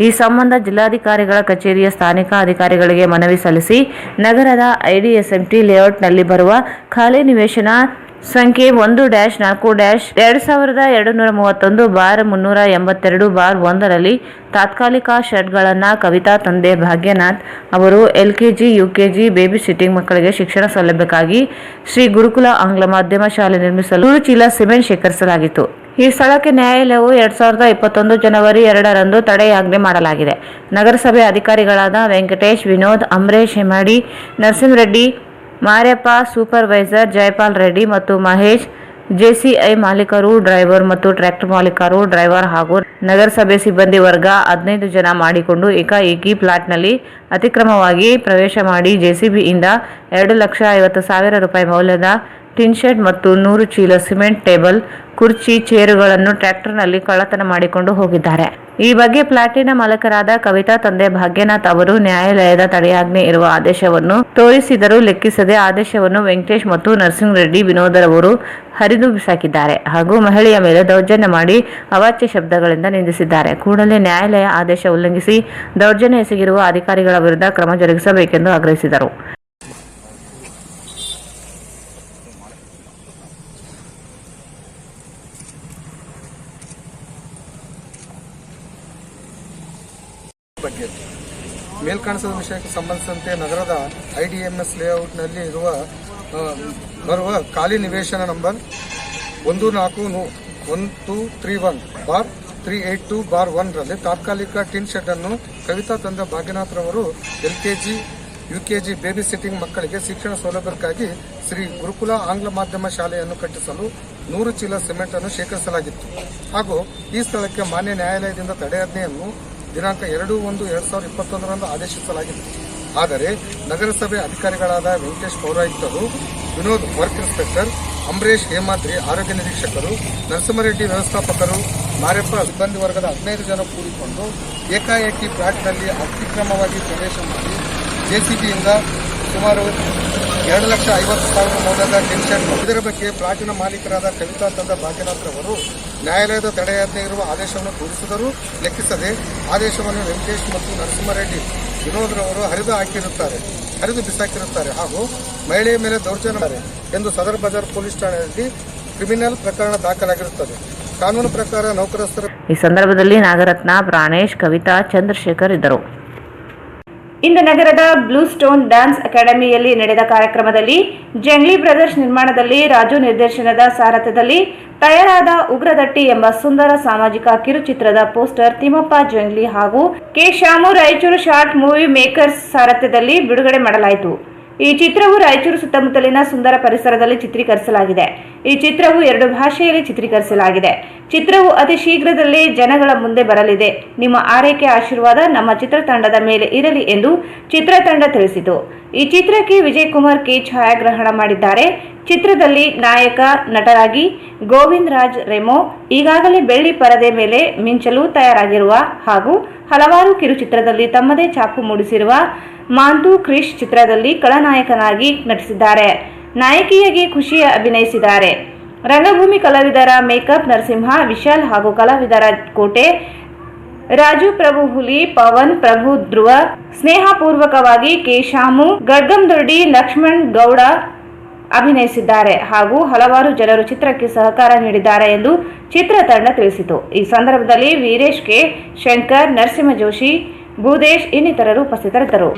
ಈ ಸಂಬಂಧ ಜಿಲ್ಲಾಧಿಕಾರಿಗಳ ಕಚೇರಿಯ ಸ್ಥಾನಿಕ ಅಧಿಕಾರಿಗಳಿಗೆ ಮನವಿ ಸಲ್ಲಿಸಿ ನಗರದ IDSMT ಲೇಔಟ್ನಲ್ಲಿ ಬರುವ ಖಾಲಿ ನಿವೇಶನ ಸಂಖ್ಯೆ 1-4-2231/382/1ರಲ್ಲಿ ತಾತ್ಕಾಲಿಕ ಶೆಡ್ಗಳನ್ನು ಕವಿತಾ ತಂದೆ ಭಾಗ್ಯನಾಥ್ ಅವರು LKG, UKG ಬೇಬಿ ಸಿಟ್ಟಿಂಗ್ ಮಕ್ಕಳಿಗೆ ಶಿಕ್ಷಣ ಸೌಲಭ್ಯಕ್ಕಾಗಿ ಶ್ರೀ ಗುರುಕುಲ ಆಂಗ್ಲ ಮಾಧ್ಯಮ ಶಾಲೆ ನಿರ್ಮಿಸಲು 100 ಚೀಲ ಸಿಮೆಂಟ್ ಶೇಖರಿಸಲಾಗಿತ್ತು. ಈ ಸ್ಥಳಕ್ಕೆ ನ್ಯಾಯಾಲಯವು 2021 ಜನವರಿ 2ರಂದು ತಡೆಯಾಜ್ಞೆ ಮಾಡಲಾಗಿದೆ. ನಗರಸಭೆ ಅಧಿಕಾರಿಗಳಾದ ವೆಂಕಟೇಶ್, ವಿನೋದ್, ಅಂಬರೀಶ್ ಹೆಮ್ಮಾಡಿ, ನರಸಿಂಹರೆಡ್ಡಿ, ಮಾರ್ಯಪ್ಪ, ಸೂಪರ್ವೈಸರ್ ಜಯಪಾಲ್ ರೆಡ್ಡಿ ಮತ್ತು ಮಹೇಶ್, JCI ಮಾಲೀಕರು, ಡ್ರೈವರ್ ಮತ್ತು ಟ್ರ್ಯಾಕ್ಟರ್ ಮಾಲೀಕರು, ಡ್ರೈವರ್ ಹಾಗೂ ನಗರಸಭೆ ಸಿಬ್ಬಂದಿ ವರ್ಗ 15 ಜನ ಮಾಡಿಕೊಂಡು ಏಕಾಏಕಿ ಫ್ಲಾಟ್ನಲ್ಲಿ ಅತಿಕ್ರಮವಾಗಿ ಪ್ರವೇಶ ಮಾಡಿ JCBಯಿಂದ 2,50,000 ರೂಪಾಯಿ ಮೌಲ್ಯದ ಟಿನ್ ಶೆಡ್ ಮತ್ತು 100 ಚೀಲ ಸಿಮೆಂಟ್, ಟೇಬಲ್, ಕುರ್ಚಿ, ಚೇರುಗಳನ್ನು ಟ್ರ್ಯಾಕ್ಟರ್ನಲ್ಲಿ ಕಳ್ಳತನ ಮಾಡಿಕೊಂಡು ಹೋಗಿದ್ದಾರೆ. ಈ ಬಗ್ಗೆ ಫ್ಲಾಟಿನ ಮಾಲೀಕರಾದ ಕವಿತಾ ತಂದೆ ಭಾಗ್ಯನಾಥ್ ಅವರು ನ್ಯಾಯಾಲಯದ ತಡೆಯಾಜ್ಞೆ ಇರುವ ಆದೇಶವನ್ನು ತೋರಿಸಿದರೂ ಲೆಕ್ಕಿಸದೆ ಆದೇಶವನ್ನು ವೆಂಕಟೇಶ್ ಮತ್ತು ನರಸಿಂಹರೆಡ್ಡಿ, ವಿನೋದರವರು ಹರಿದು ಬಿಸಾಕಿದ್ದಾರೆ ಹಾಗೂ ಮಹಿಳೆಯ ಮೇಲೆ ದೌರ್ಜನ್ಯ ಮಾಡಿ ಅವಾಚ್ಯ ಶಬ್ದಗಳಿಂದ ನಿಂದಿಸಿದ್ದಾರೆ. ಕೂಡಲೇ ನ್ಯಾಯಾಲಯ ಆದೇಶ ಉಲ್ಲಂಘಿಸಿ ದೌರ್ಜನ್ಯ ಎಸಗಿರುವ ಅಧಿಕಾರಿಗಳ ವಿರುದ್ಧ ಕ್ರಮ ಜರುಗಿಸಬೇಕೆಂದು ಆಗ್ರಹಿಸಿದರು. ಬಗ್ಗೆ ಮೇಲ್ಕಾಣಿಸಿದ ವಿಷಯಕ್ಕೆ ಸಂಬಂಧಿಸಿದಂತೆ ನಗರದ IDMS ಲೇಔಟ್ನಲ್ಲಿ ಬರುವ ಖಾಲಿ ನಿವೇಶನ ನಂಬರ್ 1-4-1231/382/1ರಲ್ಲಿ ತಾತ್ಕಾಲಿಕ ಟಿನ್ ಶೆಡ್ ಅನ್ನು ಕವಿತಾ ತಂದೆ ಭಾಗ್ಯನಾಥ್ ರವರು LKG, UKG ಬೇಬಿ ಸಿಟ್ಟಿಂಗ್ ಮಕ್ಕಳಿಗೆ ಶಿಕ್ಷಣ ಸೌಲಭ್ಯಕ್ಕಾಗಿ ಶ್ರೀ ಗುರುಕುಲ ಆಂಗ್ಲ ಮಾಧ್ಯಮ ಶಾಲೆಯನ್ನು ಕಟ್ಟಿಸಲು 100 ಚೀಲ ಸಿಮೆಂಟ್ ಅನ್ನು ಶೇಖರಿಸಲಾಗಿತ್ತು ಹಾಗೂ ಈ ಸ್ಥಳಕ್ಕೆ ಮಾನ್ಯ ನ್ಯಾಯಾಲಯದಿಂದ ತಡೆಯಾಜ್ಞೆಯನ್ನು ದಿನಾಂಕ 2/1/2021ರಂದು ಆದೇಶಿಸಲಾಗಿತ್ತು. ಆದರೆ ನಗರಸಭೆ ಅಧಿಕಾರಿಗಳಾದ ವೆಂಕಟೇಶ್ ಪೌರಾಯುಕ್ತರು, ವಿನೋದ್ ವರ್ಕ್ ಇನ್ಸ್ಪೆಕ್ಟರ್, ಅಂಬರೀಶ್ ಹೇಮಾದ್ರಿ ಆರೋಗ್ಯ ನಿರೀಕ್ಷಕರು, ನರಸಿಂಹರೆಡ್ಡಿ ವ್ಯವಸ್ಥಾಪಕರು, ಮಾರ್ಯಪ್ಪ ಸಿಬ್ಬಂದಿ ವರ್ಗದ 15 ಜನ ಕೂಡಿಕೊಂಡು ಏಕಾಏಕಿ ಫ್ಲಾಟ್ನಲ್ಲಿ ಅತಿಕ್ರಮವಾಗಿ ಪ್ರವೇಶ ಮಾಡಿ JCBಯಿಂದ ಸುಮಾರು 2,50,000 ಮೌಲ್ಯದ ಟಿನ್ ಶೆಡ್. ಇದರ ಬಗ್ಗೆ ಫ್ಲಾಟಿನ ಮಾಲೀಕರಾದ ಕವಿತಾ ತಂದೆ ಭಾಗ್ಯನಾಥ್ ರವರು ನ್ಯಾಯಾಲಯದ ತಡೆಯಾಜ್ಞೆ ಇರುವ ಆದೇಶವನ್ನು ತೋರಿಸಿದರೂ ಲೆಕ್ಕಿಸದೆ ಆದೇಶವನ್ನು ವೆಂಕಟೇಶ್ ಮತ್ತು ನರಸಿಂಹರೆಡ್ಡಿ, ವಿನೋದ್ ರವರು ಹರಿದು ಬಿಸಾಕಿರುತ್ತಾರೆ ಹಾಗೂ ಮಹಿಳೆಯ ಮೇಲೆ ದೌರ್ಜನ್ಯ ಎಂದು ಸದರ್ ಬಜಾರ್ ಪೊಲೀಸ್ ಠಾಣೆಯಲ್ಲಿ ಕ್ರಿಮಿನಲ್ ಪ್ರಕರಣ ದಾಖಲಾಗಿರುತ್ತದೆ. ಕಾನೂನು ಪ್ರಕಾರ ನೌಕರಸ್ಥರ. ಈ ಸಂದರ್ಭದಲ್ಲಿ ನಾಗರತ್ನ, ಪ್ರಾಣೇಶ್, ಕವಿತಾ, ಚಂದ್ರಶೇಖರ್ ಇದ್ದರು. ಇಂದು ನಗರದ ಬ್ಲೂ ಸ್ಟೋನ್ ಡ್ಯಾನ್ಸ್ ಅಕಾಡೆಮಿಯಲ್ಲಿ ನಡೆದ ಕಾರ್ಯಕ್ರಮದಲ್ಲಿ ಜಂಗ್ಲಿ ಬ್ರದರ್ಸ್ ನಿರ್ಮಾಣದಲ್ಲಿ ರಾಜು ನಿರ್ದೇಶನದ ಸಾರಥ್ಯದಲ್ಲಿ ತಯಾರಾದ ಉಗ್ರದಟ್ಟಿ ಎಂಬ ಸುಂದರ ಸಾಮಾಜಿಕ ಕಿರುಚಿತ್ರದ ಪೋಸ್ಟರ್ ತಿಮ್ಮಪ್ಪ ಜಂಗ್ಲಿ ಹಾಗೂ K. Shamu Raichur short movie makers ಸಾರಥ್ಯದಲ್ಲಿ ಬಿಡುಗಡೆ ಮಾಡಲಾಯಿತು. ಈ ಚಿತ್ರವು ರಾಯಚೂರು ಸುತ್ತಮುತ್ತಲಿನ ಸುಂದರ ಪರಿಸರದಲ್ಲಿ ಚಿತ್ರೀಕರಿಸಲಾಗಿದೆ. ಈ ಚಿತ್ರವು 2 ಭಾಷೆಯಲ್ಲಿ ಚಿತ್ರೀಕರಿಸಲಾಗಿದೆ. ಚಿತ್ರವು ಅತಿ ಶೀಘ್ರದಲ್ಲೇ ಜನಗಳ ಮುಂದೆ ಬರಲಿದೆ. ನಿಮ್ಮ ಆರೈಕೆ ಆಶೀರ್ವಾದ ನಮ್ಮ ಚಿತ್ರತಂಡದ ಮೇಲೆ ಇರಲಿ ಎಂದು ಚಿತ್ರತಂಡ ತಿಳಿಸಿತು. ಈ ಚಿತ್ರಕ್ಕೆ ವಿಜಯ್ ಕುಮಾರ್ ಕೆ ಛಾಯಾಗ್ರಹಣ ಮಾಡಿದ್ದಾರೆ. ಚಿತ್ರದಲ್ಲಿ ನಾಯಕ ನಟರಾಗಿ ಗೋವಿಂದ್ ರಾಜ್ ರೆಮೋ ಈಗಾಗಲೇ ಬೆಳ್ಳಿ ಪರದೆ ಮೇಲೆ ಮಿಂಚಲು ತಯಾರಾಗಿರುವ ಹಾಗೂ ಹಲವಾರು ಕಿರುಚಿತ್ರದಲ್ಲಿ ತಮ್ಮದೇ ಛಾಪು ಮೂಡಿಸಿರುವ ಮಾಂತು ಕ್ರಿಶ್ ಚಿತ್ರದಲ್ಲಿ ಖಳನಾಯಕನಾಗಿ ನಟಿಸಿದ್ದಾರೆ. ನಾಯಕಿಯಾಗಿ ಖುಷಿಯ ಅಭಿನಯಿಸಿದ್ದಾರೆ. ರಂಗಭೂಮಿ ಕಲಾವಿದರ ಮೇಕಪ್ ನರಸಿಂಹ, ವಿಶಾಲ್ ಹಾಗೂ ಕಲಾವಿದರ ಕೋಟೆ ರಾಜು ಪ್ರಭು ಹುಲಿ, ಪವನ್ ಪ್ರಭು ಧ್ರುವ, ಸ್ನೇಹಪೂರ್ವಕವಾಗಿ ಕೆ ಶಾಮು, ಗಡ್ಗಂದೊಡ್ಡಿ, ಲಕ್ಷ್ಮಣ್ ಗೌಡ ಅಭಿನಯಿಸಿದ್ದಾರೆ ಹಾಗೂ ಹಲವಾರು ಜನರು ಚಿತ್ರಕ್ಕೆ ಸಹಕಾರ ನೀಡಿದ್ದಾರೆ ಎಂದು ಚಿತ್ರತಂಡ ತಿಳಿಸಿತು. ಈ ಸಂದರ್ಭದಲ್ಲಿ ವೀರೇಶ್ ಕೆ, ಶಂಕರ್, ನರಸಿಂಹ ಜೋಶಿ, ಭೂದೇಶ್ ಇನ್ನಿತರರು ಉಪಸ್ಥಿತರಿದ್ದರು.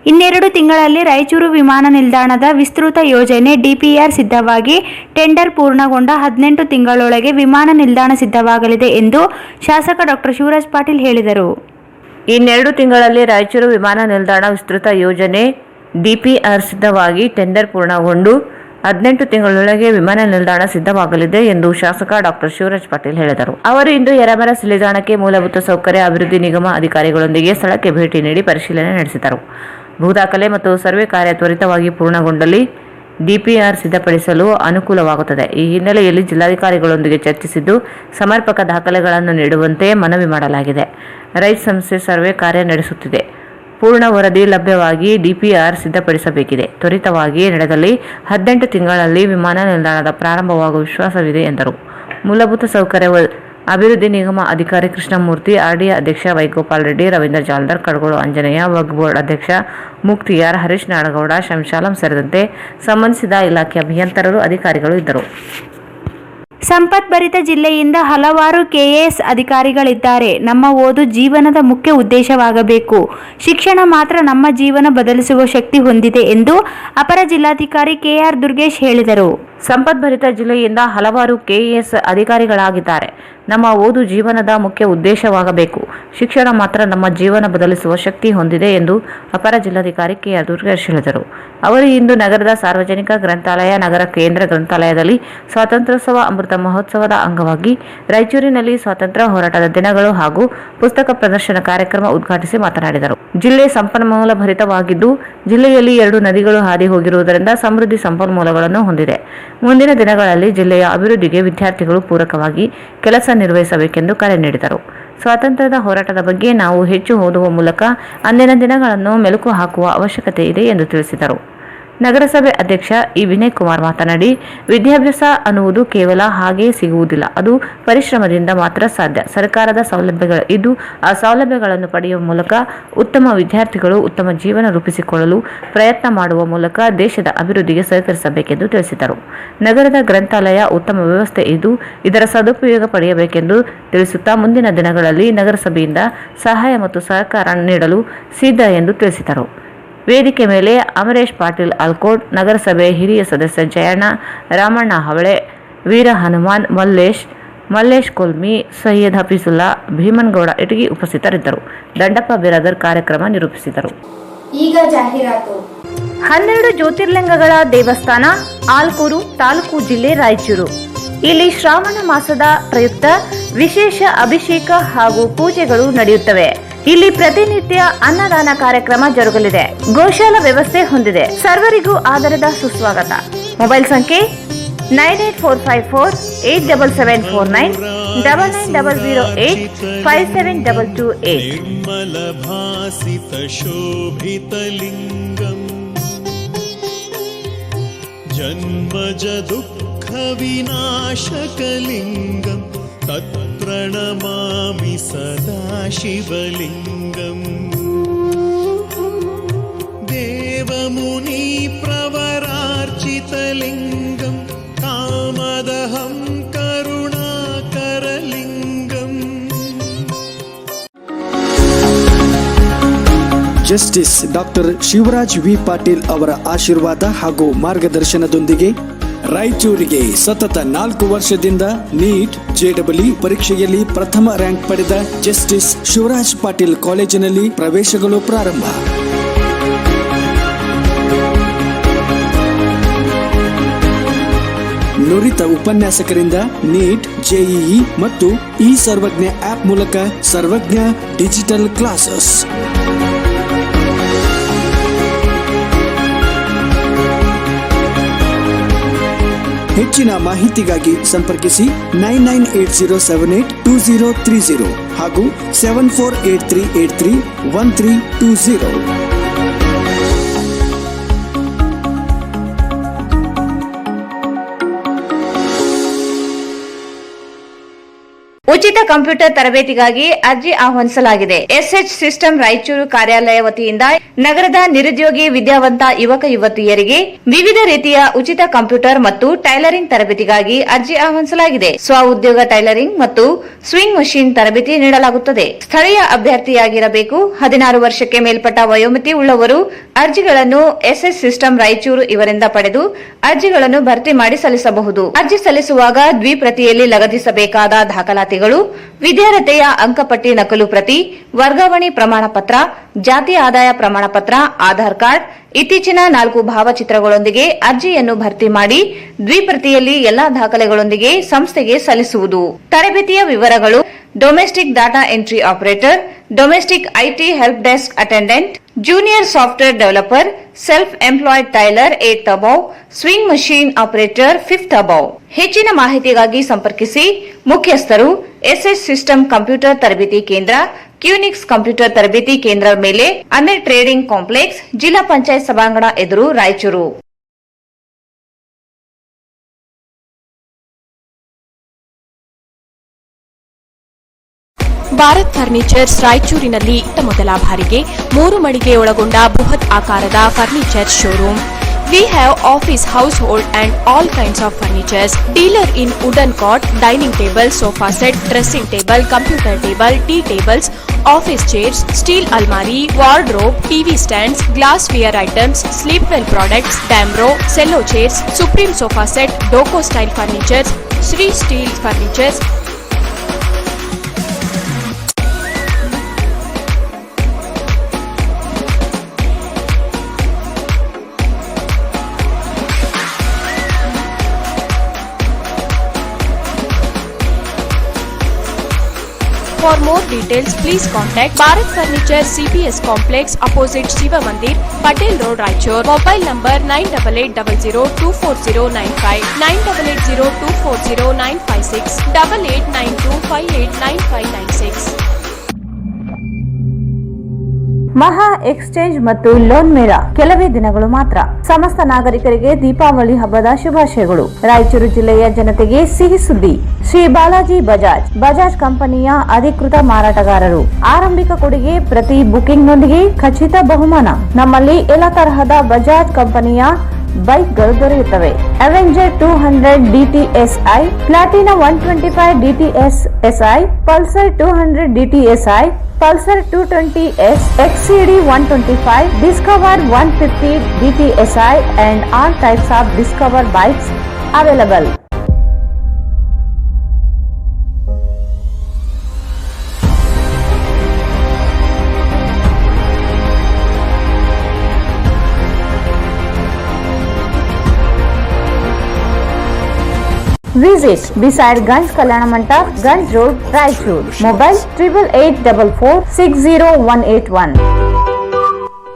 ಇನ್ನೆರಡು ತಿಂಗಳಲ್ಲಿ ರಾಯಚೂರು ವಿಮಾನ ನಿಲ್ದಾಣದ ವಿಸ್ತೃತ ಯೋಜನೆ ಡಿಪಿಆರ್ ಸಿದ್ಧವಾಗಿ ಟೆಂಡರ್ ಪೂರ್ಣಗೊಂಡ 18 ತಿಂಗಳೊಳಗೆ ವಿಮಾನ ನಿಲ್ದಾಣ ಸಿದ್ಧವಾಗಲಿದೆ ಎಂದು ಶಾಸಕ ಡಾಕ್ಟರ್ ಶಿವರಾಜ್ ಪಾಟೀಲ್ ಹೇಳಿದರು. ಇನ್ನೆರಡು ತಿಂಗಳಲ್ಲಿ ರಾಯಚೂರು ವಿಮಾನ ನಿಲ್ದಾಣ ವಿಸ್ತೃತ ಯೋಜನೆ ಡಿಪಿಆರ್ ಸಿದ್ಧವಾಗಿ ಟೆಂಡರ್ ಪೂರ್ಣಗೊಂಡು 18 ತಿಂಗಳೊಳಗೆ ವಿಮಾನ ನಿಲ್ದಾಣ ಸಿದ್ಧವಾಗಲಿದೆ ಎಂದು ಶಾಸಕ ಡಾಕ್ಟರ್ ಶಿವರಾಜ್ ಪಾಟೀಲ್ ಹೇಳಿದರು. ಅವರು ಇಂದು ಯರಮರ ನಿಲ್ದಾಣಕ್ಕೆ ಮೂಲಭೂತ ಸೌಕರ್ಯ ಅಭಿವೃದ್ಧಿ ನಿಗಮ ಅಧಿಕಾರಿಗಳೊಂದಿಗೆ ಸ್ಥಳಕ್ಕೆ ಭೇಟಿ ನೀಡಿ ಪರಿಶೀಲನೆ ನಡೆಸಿದರು. ಭೂದಾಖಲೆ ಮತ್ತು ಸರ್ವೆ ಕಾರ್ಯ ತ್ವರಿತವಾಗಿ ಪೂರ್ಣಗೊಂಡಲ್ಲಿ ಡಿಪಿಆರ್ ಸಿದ್ಧಪಡಿಸಲು ಅನುಕೂಲವಾಗುತ್ತದೆ. ಈ ಹಿನ್ನೆಲೆಯಲ್ಲಿ ಜಿಲ್ಲಾಧಿಕಾರಿಗಳೊಂದಿಗೆ ಚರ್ಚಿಸಿದ್ದು ಸಮರ್ಪಕ ದಾಖಲೆಗಳನ್ನು ನೀಡುವಂತೆ ಮನವಿ ಮಾಡಲಾಗಿದೆ. ರೈತ ಸಂಸ್ಥೆ ಸರ್ವೆ ಕಾರ್ಯ ನಡೆಸುತ್ತಿದೆ. ಪೂರ್ಣ ವರದಿ ಲಭ್ಯವಾಗಿ ಡಿಪಿಆರ್ ಸಿದ್ಧಪಡಿಸಬೇಕಿದೆ. ತ್ವರಿತವಾಗಿ ನಡೆದಲ್ಲಿ 18 ತಿಂಗಳಲ್ಲಿ ವಿಮಾನ ನಿಲ್ದಾಣದ ಪ್ರಾರಂಭವಾಗುವ ವಿಶ್ವಾಸವಿದೆ ಎಂದರು. ಮೂಲಭೂತ ಸೌಕರ್ಯ ಅಭಿವೃದ್ಧಿ ನಿಗಮ ಅಧಿಕಾರಿ ಕೃಷ್ಣಮೂರ್ತಿ, ಆರ್ಡಿಎ ಅಧ್ಯಕ್ಷ ವೈಗೋಪಾಲ್ ರೆಡ್ಡಿ, ರವೀಂದ್ರ ಜಾಲ್ದಾರ್, ಕಡಗೋಳು ಆಂಜನೇಯ, ವಕ್ಫ್ ಬೋರ್ಡ್ ಅಧ್ಯಕ್ಷ ಮುಕ್ತಿಯಾರ್, ಹರೀಶ್ ನಾಡಗೌಡ, ಶಂಶಾಲಂ ಸೇರಿದಂತೆ ಸಂಬಂಧಿಸಿದ ಇಲಾಖೆ ಅಭಿಯಂತರರು, ಅಧಿಕಾರಿಗಳು ಇದ್ದರು. ಸಂಪತ್ ಭರಿತ ಜಿಲ್ಲೆಯಿಂದ ಹಲವಾರು ಕೆಎಎಸ್ ಅಧಿಕಾರಿಗಳಿದ್ದಾರೆ. ನಮ್ಮ ಓದು ಜೀವನದ ಮುಖ್ಯ ಉದ್ದೇಶವಾಗಬೇಕು. ಶಿಕ್ಷಣ ಮಾತ್ರ ನಮ್ಮ ಜೀವನ ಬದಲಿಸುವ ಶಕ್ತಿ ಹೊಂದಿದೆ ಎಂದು ಅಪರ ಜಿಲ್ಲಾಧಿಕಾರಿ ಕೆಆರ್ ದುರ್ಗೇಶ್ ಹೇಳಿದರು. ಸಂಪತ್ ಭರಿತ ಜಿಲ್ಲೆಯಿಂದ ಹಲವಾರು ಕೆಎಎಸ್ ಅಧಿಕಾರಿಗಳಾಗಿದ್ದಾರೆ. ನಮ್ಮ ಓದು ಜೀವನದ ಮುಖ್ಯ ಉದ್ದೇಶವಾಗಬೇಕು. ಶಿಕ್ಷಣ ಮಾತ್ರ ನಮ್ಮ ಜೀವನ ಬದಲಿಸುವ ಶಕ್ತಿ ಹೊಂದಿದೆ ಎಂದು ಅಪರ ಜಿಲ್ಲಾಧಿಕಾರಿ ಕೆಆರ್ ದುರ್ಗೇಶ್ ಹೇಳಿದರು. ಅವರು ಇಂದು ನಗರದ ಸಾರ್ವಜನಿಕ ಗ್ರಂಥಾಲಯ, ನಗರ ಕೇಂದ್ರ ಗ್ರಂಥಾಲಯದಲ್ಲಿ ಸ್ವಾತಂತ್ರ್ಯೋತ್ಸವ ಅಮೃತ ಮಹೋತ್ಸವದ ಅಂಗವಾಗಿ ರಾಯಚೂರಿನಲ್ಲಿ ಸ್ವಾತಂತ್ರ್ಯ ಹೋರಾಟದ ದಿನಗಳು ಹಾಗೂ ಪುಸ್ತಕ ಪ್ರದರ್ಶನ ಕಾರ್ಯಕ್ರಮ ಉದ್ಘಾಟಿಸಿ ಮಾತನಾಡಿದರು. ಜಿಲ್ಲೆ ಸಂಪನ್ಮೂಲ ಭರಿತವಾಗಿದ್ದು, ಜಿಲ್ಲೆಯಲ್ಲಿ 2 ನದಿಗಳು ಹಾದಿ ಹೋಗಿರುವುದರಿಂದ ಸಮೃದ್ಧಿ ಸಂಪನ್ಮೂಲಗಳನ್ನು ಹೊಂದಿದೆ. ಮುಂದಿನ ದಿನಗಳಲ್ಲಿ ಜಿಲ್ಲೆಯ ಅಭಿವೃದ್ಧಿಗೆ ವಿದ್ಯಾರ್ಥಿಗಳು ಪೂರಕವಾಗಿ ಕೆಲಸ ನಿರ್ವಹಿಸಬೇಕೆಂದು ಕರೆ ನೀಡಿದರು. ಸ್ವಾತಂತ್ರ್ಯದ ಹೋರಾಟದ ಬಗ್ಗೆ ನಾವು ಹೆಚ್ಚು ಓದುವ ಮೂಲಕ ಅಂದಿನ ದಿನಗಳನ್ನು ಮೆಲುಕು ಹಾಕುವ ಅವಶ್ಯಕತೆ ಇದೆ ಎಂದು ತಿಳಿಸಿದರು. ನಗರಸಭೆ ಅಧ್ಯಕ್ಷ ಇ ವಿನಯ್ ಕುಮಾರ್ ಮಾತನಾಡಿ, ವಿದ್ಯಾಭ್ಯಾಸ ಅನ್ನುವುದು ಕೇವಲ ಹಾಗೆ ಸಿಗುವುದಿಲ್ಲ. ಅದು ಪರಿಶ್ರಮದಿಂದ ಮಾತ್ರ ಸಾಧ್ಯ. ಸರ್ಕಾರದ ಸೌಲಭ್ಯಗಳು ಇದ್ದು ಆ ಸೌಲಭ್ಯಗಳನ್ನು ಪಡೆಯುವ ಮೂಲಕ ಉತ್ತಮ ವಿದ್ಯಾರ್ಥಿಗಳು ಉತ್ತಮ ಜೀವನ ರೂಪಿಸಿಕೊಳ್ಳಲು ಪ್ರಯತ್ನ ಮಾಡುವ ಮೂಲಕ ದೇಶದ ಅಭಿವೃದ್ಧಿಗೆ ಸಹಕರಿಸಬೇಕೆಂದು ತಿಳಿಸಿದರು. ನಗರದ ಗ್ರಂಥಾಲಯ ಉತ್ತಮ ವ್ಯವಸ್ಥೆ ಇದ್ದು ಇದರ ಸದುಪಯೋಗ ಪಡೆಯಬೇಕೆಂದು ತಿಳಿಸುತ್ತಾ ಮುಂದಿನ ದಿನಗಳಲ್ಲಿ ನಗರಸಭೆಯಿಂದ ಸಹಾಯ ಮತ್ತು ಸಹಕಾರ ನೀಡಲು ಸಿದ್ಧ ಎಂದು ತಿಳಿಸಿದರು. ವೇದಿಕೆ ಮೇಲೆ ಅಮರೇಶ್ ಪಾಟೀಲ್ ಆಲ್ಕೋಡ್, ನಗರಸಭೆ ಹಿರಿಯ ಸದಸ್ಯ ಜಯಣ್ಣ, ರಾಮಣ್ಣ ಹವಳೆ, ವೀರ ಹನುಮಾನ್, ಮಲ್ಲೇಶ್ ಕೊಲ್ಮಿ, ಸೈಯದ್ ಹಫೀಜುಲ್ಲಾ, ಭೀಮನ್ಗೌಡ ಇಟಗಿ ಉಪಸ್ಥಿತರಿದ್ದರು. ದಂಡಪ್ಪ ಬಿರಾದರ್ ಕಾರ್ಯಕ್ರಮ ನಿರೂಪಿಸಿದರು. ಈಗ ಜಾಹೀರಾತು. 12 ಜ್ಯೋತಿರ್ಲಿಂಗಗಳ ದೇವಸ್ಥಾನ, ಆಲ್ಕೂರು ತಾಲೂಕು, ಜಿಲ್ಲೆ ರಾಯಚೂರು. ಇಲ್ಲಿ ಶ್ರಾವಣ ಮಾಸದ ಪ್ರಯುಕ್ತ ವಿಶೇಷ ಅಭಿಷೇಕ ಹಾಗೂ ಪೂಜೆಗಳು ನಡೆಯುತ್ತವೆ. ಇಲ್ಲಿ ಪ್ರತಿನಿತ್ಯ ಅನ್ನದಾನ ಕಾರ್ಯಕ್ರಮ ಜರುಗಲಿದೆ. ಗೋಶಾಲಾ ವ್ಯವಸ್ಥೆ ಹೊಂದಿದೆ. ಸರ್ವರಿಗೂ ಆದರದ ಸುಸ್ವಾಗತ. ಮೊಬೈಲ್ ಸಂಖ್ಯೆ 9845487749 9900857228. ನಿರ್ಮಲಭಾಸಿತ ಶೋಭಿತಲಿಂಗಂ ಜನ್ಮಜ ದುಃಖ ವಿನಾಶಕಲಿಂಗಂ ತತ್ರ प्रणमामि सदा शिवलिङ्गम् देवमुनि प्रवरार्चितलिङ्गम् कामदहं करुणाकरलिङ्गम् justice doctor Shivraj V Patil ಅವರ ಆಶೀರ್ವಾದ ಹಾಗೂ ಮಾರ್ಗದರ್ಶನದೊಂದಿಗೆ ರಾಯಚೂರಿಗೆ ಸತತ 4 ವರ್ಷದಿಂದ ನೀಟ್ ಜೆಡಬ್ಲ್ಯೂ ಪರೀಕ್ಷೆಯಲ್ಲಿ ಪ್ರಥಮ ರ್ಯಾಂಕ್ ಪಡೆದ ಜಸ್ಟಿಸ್ ಶಿವರಾಜ್ ಪಾಟೀಲ್ ಕಾಲೇಜಿನಲ್ಲಿ ಪ್ರವೇಶಗಳು ಪ್ರಾರಂಭ. ನುರಿತ ಉಪನ್ಯಾಸಕರಿಂದ ನೀಟ್, ಜೆಇಇ ಮತ್ತು ಇ ಸರ್ವಜ್ಞ ಆಪ್ ಮೂಲಕ ಸರ್ವಜ್ಞ ಡಿಜಿಟಲ್ ಕ್ಲಾಸಸ್. ಹೆಚ್ಚಿನ ಮಾಹಿತಿಗಾಗಿ ಸಂಪರ್ಕಿಸಿ 9980782030 ಹಾಗೂ 7483831320. ಉಚಿತ ಕಂಪ್ಯೂಟರ್ ತರಬೇತಿಗಾಗಿ ಅರ್ಜಿ ಆಹ್ವಾನಿಸಲಾಗಿದೆ. ಎಸ್ಎಚ್ ಸಿಸ್ಟಮ್ ರಾಯಚೂರು ಕಾರ್ಯಾಲಯ ವತಿಯಿಂದ ನಗರದ ನಿರುದ್ಯೋಗಿ ವಿದ್ಯಾವಂತ ಯುವಕ ಯುವತಿಯರಿಗೆ ವಿವಿಧ ರೀತಿಯ ಉಚಿತ ಕಂಪ್ಯೂಟರ್ ಮತ್ತು ಟೈಲರಿಂಗ್ ತರಬೇತಿಗಾಗಿ ಅರ್ಜಿ ಆಹ್ವಾನಿಸಲಾಗಿದೆ. ಸ್ವ ಉದ್ಯೋಗ ಟೈಲರಿಂಗ್ ಮತ್ತು ಸ್ವಿಂಗ್ ಮಷೀನ್ ತರಬೇತಿ ನೀಡಲಾಗುತ್ತದೆ. ಸ್ಥಳೀಯ ಅಭ್ಯರ್ಥಿಯಾಗಿರಬೇಕು. 16 ವರ್ಷಕ್ಕೆ ಮೇಲ್ಪಟ್ಟ ವಯೋಮಿತಿ ಉಳ್ಳವರು ಅರ್ಜಿಗಳನ್ನು ಎಸ್ಎಚ್ ಸಿಸ್ಟಮ್ ರಾಯಚೂರು ಇವರಿಂದ ಪಡೆದು ಅರ್ಜಿಗಳನ್ನು ಭರ್ತಿ ಮಾಡಿ ಸಲ್ಲಿಸಬಹುದು. ಅರ್ಜಿ ಸಲ್ಲಿಸುವಾಗ ದ್ವಿಪ್ರತಿಯಲ್ಲಿ ಲಗತ್ತಿಸಬೇಕಾದ ದಾಖಲಾತಿಗಳು: ವಿದ್ಯಾರ್ಹತೆಯ ಅಂಕಪಟ್ಟಿ ನಕಲು ಪ್ರತಿ, ವರ್ಗಾವಣೆ ಪ್ರಮಾಣ ಪತ್ರ, ಜಾತಿ ಆದಾಯ ಪ್ರಮಾಣ ಪತ್ರ, ಆಧಾರ್ ಕಾರ್ಡ್, ಇತ್ತೀಚಿನ 4 ಭಾವಚಿತ್ರಗಳೊಂದಿಗೆ ಅರ್ಜಿಯನ್ನು ಭರ್ತಿ ಮಾಡಿ ದ್ವಿಪ್ರತಿಯಲ್ಲಿ ಎಲ್ಲಾ ದಾಖಲೆಗಳೊಂದಿಗೆ ಸಂಸ್ಥೆಗೆ ಸಲ್ಲಿಸುವುದು. ತರಬೇತಿಯ ವಿವರಗಳು: domestic data entry operator, domestic IT help desk attendant, junior software developer, self employed tailor 8th above, swing machine operator 5th above. ಹೆಚ್ಚಿನ ಮಾಹಿತಿಗಾಗಿ ಸಂಪರ್ಕಿಸಿ. ಮುಖ್ಯಸ್ಥರು: ಎಸ್ಎಚ್ ಸಿಸ್ಟಮ್ ಕಂಪ್ಯೂಟರ್ ತರಬೇತಿ ಕೇಂದ್ರ, ಕ್ಯೂನಿಕ್ಸ್ ಕಂಪ್ಯೂಟರ್ ತರಬೇತಿ ಕೇಂದ್ರ ಮೇಲೆ, ಅಮೀರ್ ಟ್ರೇಡಿಂಗ್ ಕಾಂಪ್ಲೆಕ್ಸ್, ಜಿಲ್ಲಾ ಪಂಚಾಯತ್ ಸಭಾಂಗಣ ಎದುರು, ರಾಯಚೂರು. ಭಾರತ್ ಫರ್ನಿಚರ್ಸ್ ರಾಯಚೂರಿನಲ್ಲಿ ಇತ್ತ ಮೊದಲ ಬಾರಿಗೆ 3 ಮಳಿಗೆ ಒಳಗೊಂಡ ಬೃಹತ್ ಆಕಾರದ furniture showroom. We have office, household and all kinds of furnitures. Dealer in wooden cot, dining table, sofa set, dressing table, computer table, tea tables, office chairs, steel almari, wardrobe, TV stands, glassware items, sleepwell products, Damro, cello chairs, Supreme sofa set, Doco style furnitures, Sri steel furnitures. For more details, please contact Bharat Furniture CPS Complex opposite Shiva Mandir, Patel Road, Raichur. Mobile number 9880240959, 9880240956, 8892589596. ಮಹಾ exchange ಮತ್ತು loan ಮೇಳ ಕೆಲವೇ ದಿನಗಳು ಮಾತ್ರ. ಸಮಸ್ತ ನಾಗರಿಕರಿಗೆ ದೀಪಾವಳಿ ಹಬ್ಬದ ಶುಭಾಶಯಗಳು. ರಾಯಚೂರು ಜಿಲ್ಲೆಯ ಜನತೆಗೆ ಸಿಹಿ ಸುದ್ದಿ: ಶ್ರೀ ಬಾಲಾಜಿ ಬಜಾಜ್ ಕಂಪನಿಯ ಅಧಿಕೃತ ಮಾರಾಟಗಾರರು. ಆರಂಭಿಕ ಕೊಡುಗೆ ಪ್ರತಿ ಬುಕಿಂಗ್ನೊಂದಿಗೆ ಖಚಿತ ಬಹುಮಾನ. ನಮ್ಮಲ್ಲಿ ಎಲ್ಲ ತರಹದ ಬಜಾಜ್ ಕಂಪನಿಯ ಬೈಕ್ಗಳು ದೊರೆಯುತ್ತವೆ. Avenger 200 DTSI, Platina 125 DTSI, Pulsar 200 DTSI, Pulsar 220S, XCD 125, Discover 150 DTSI and all types of Discover bikes available. Visit beside Ganj Kalyana Mandap, Ganj Road, Raichur. Mobile 8844460181.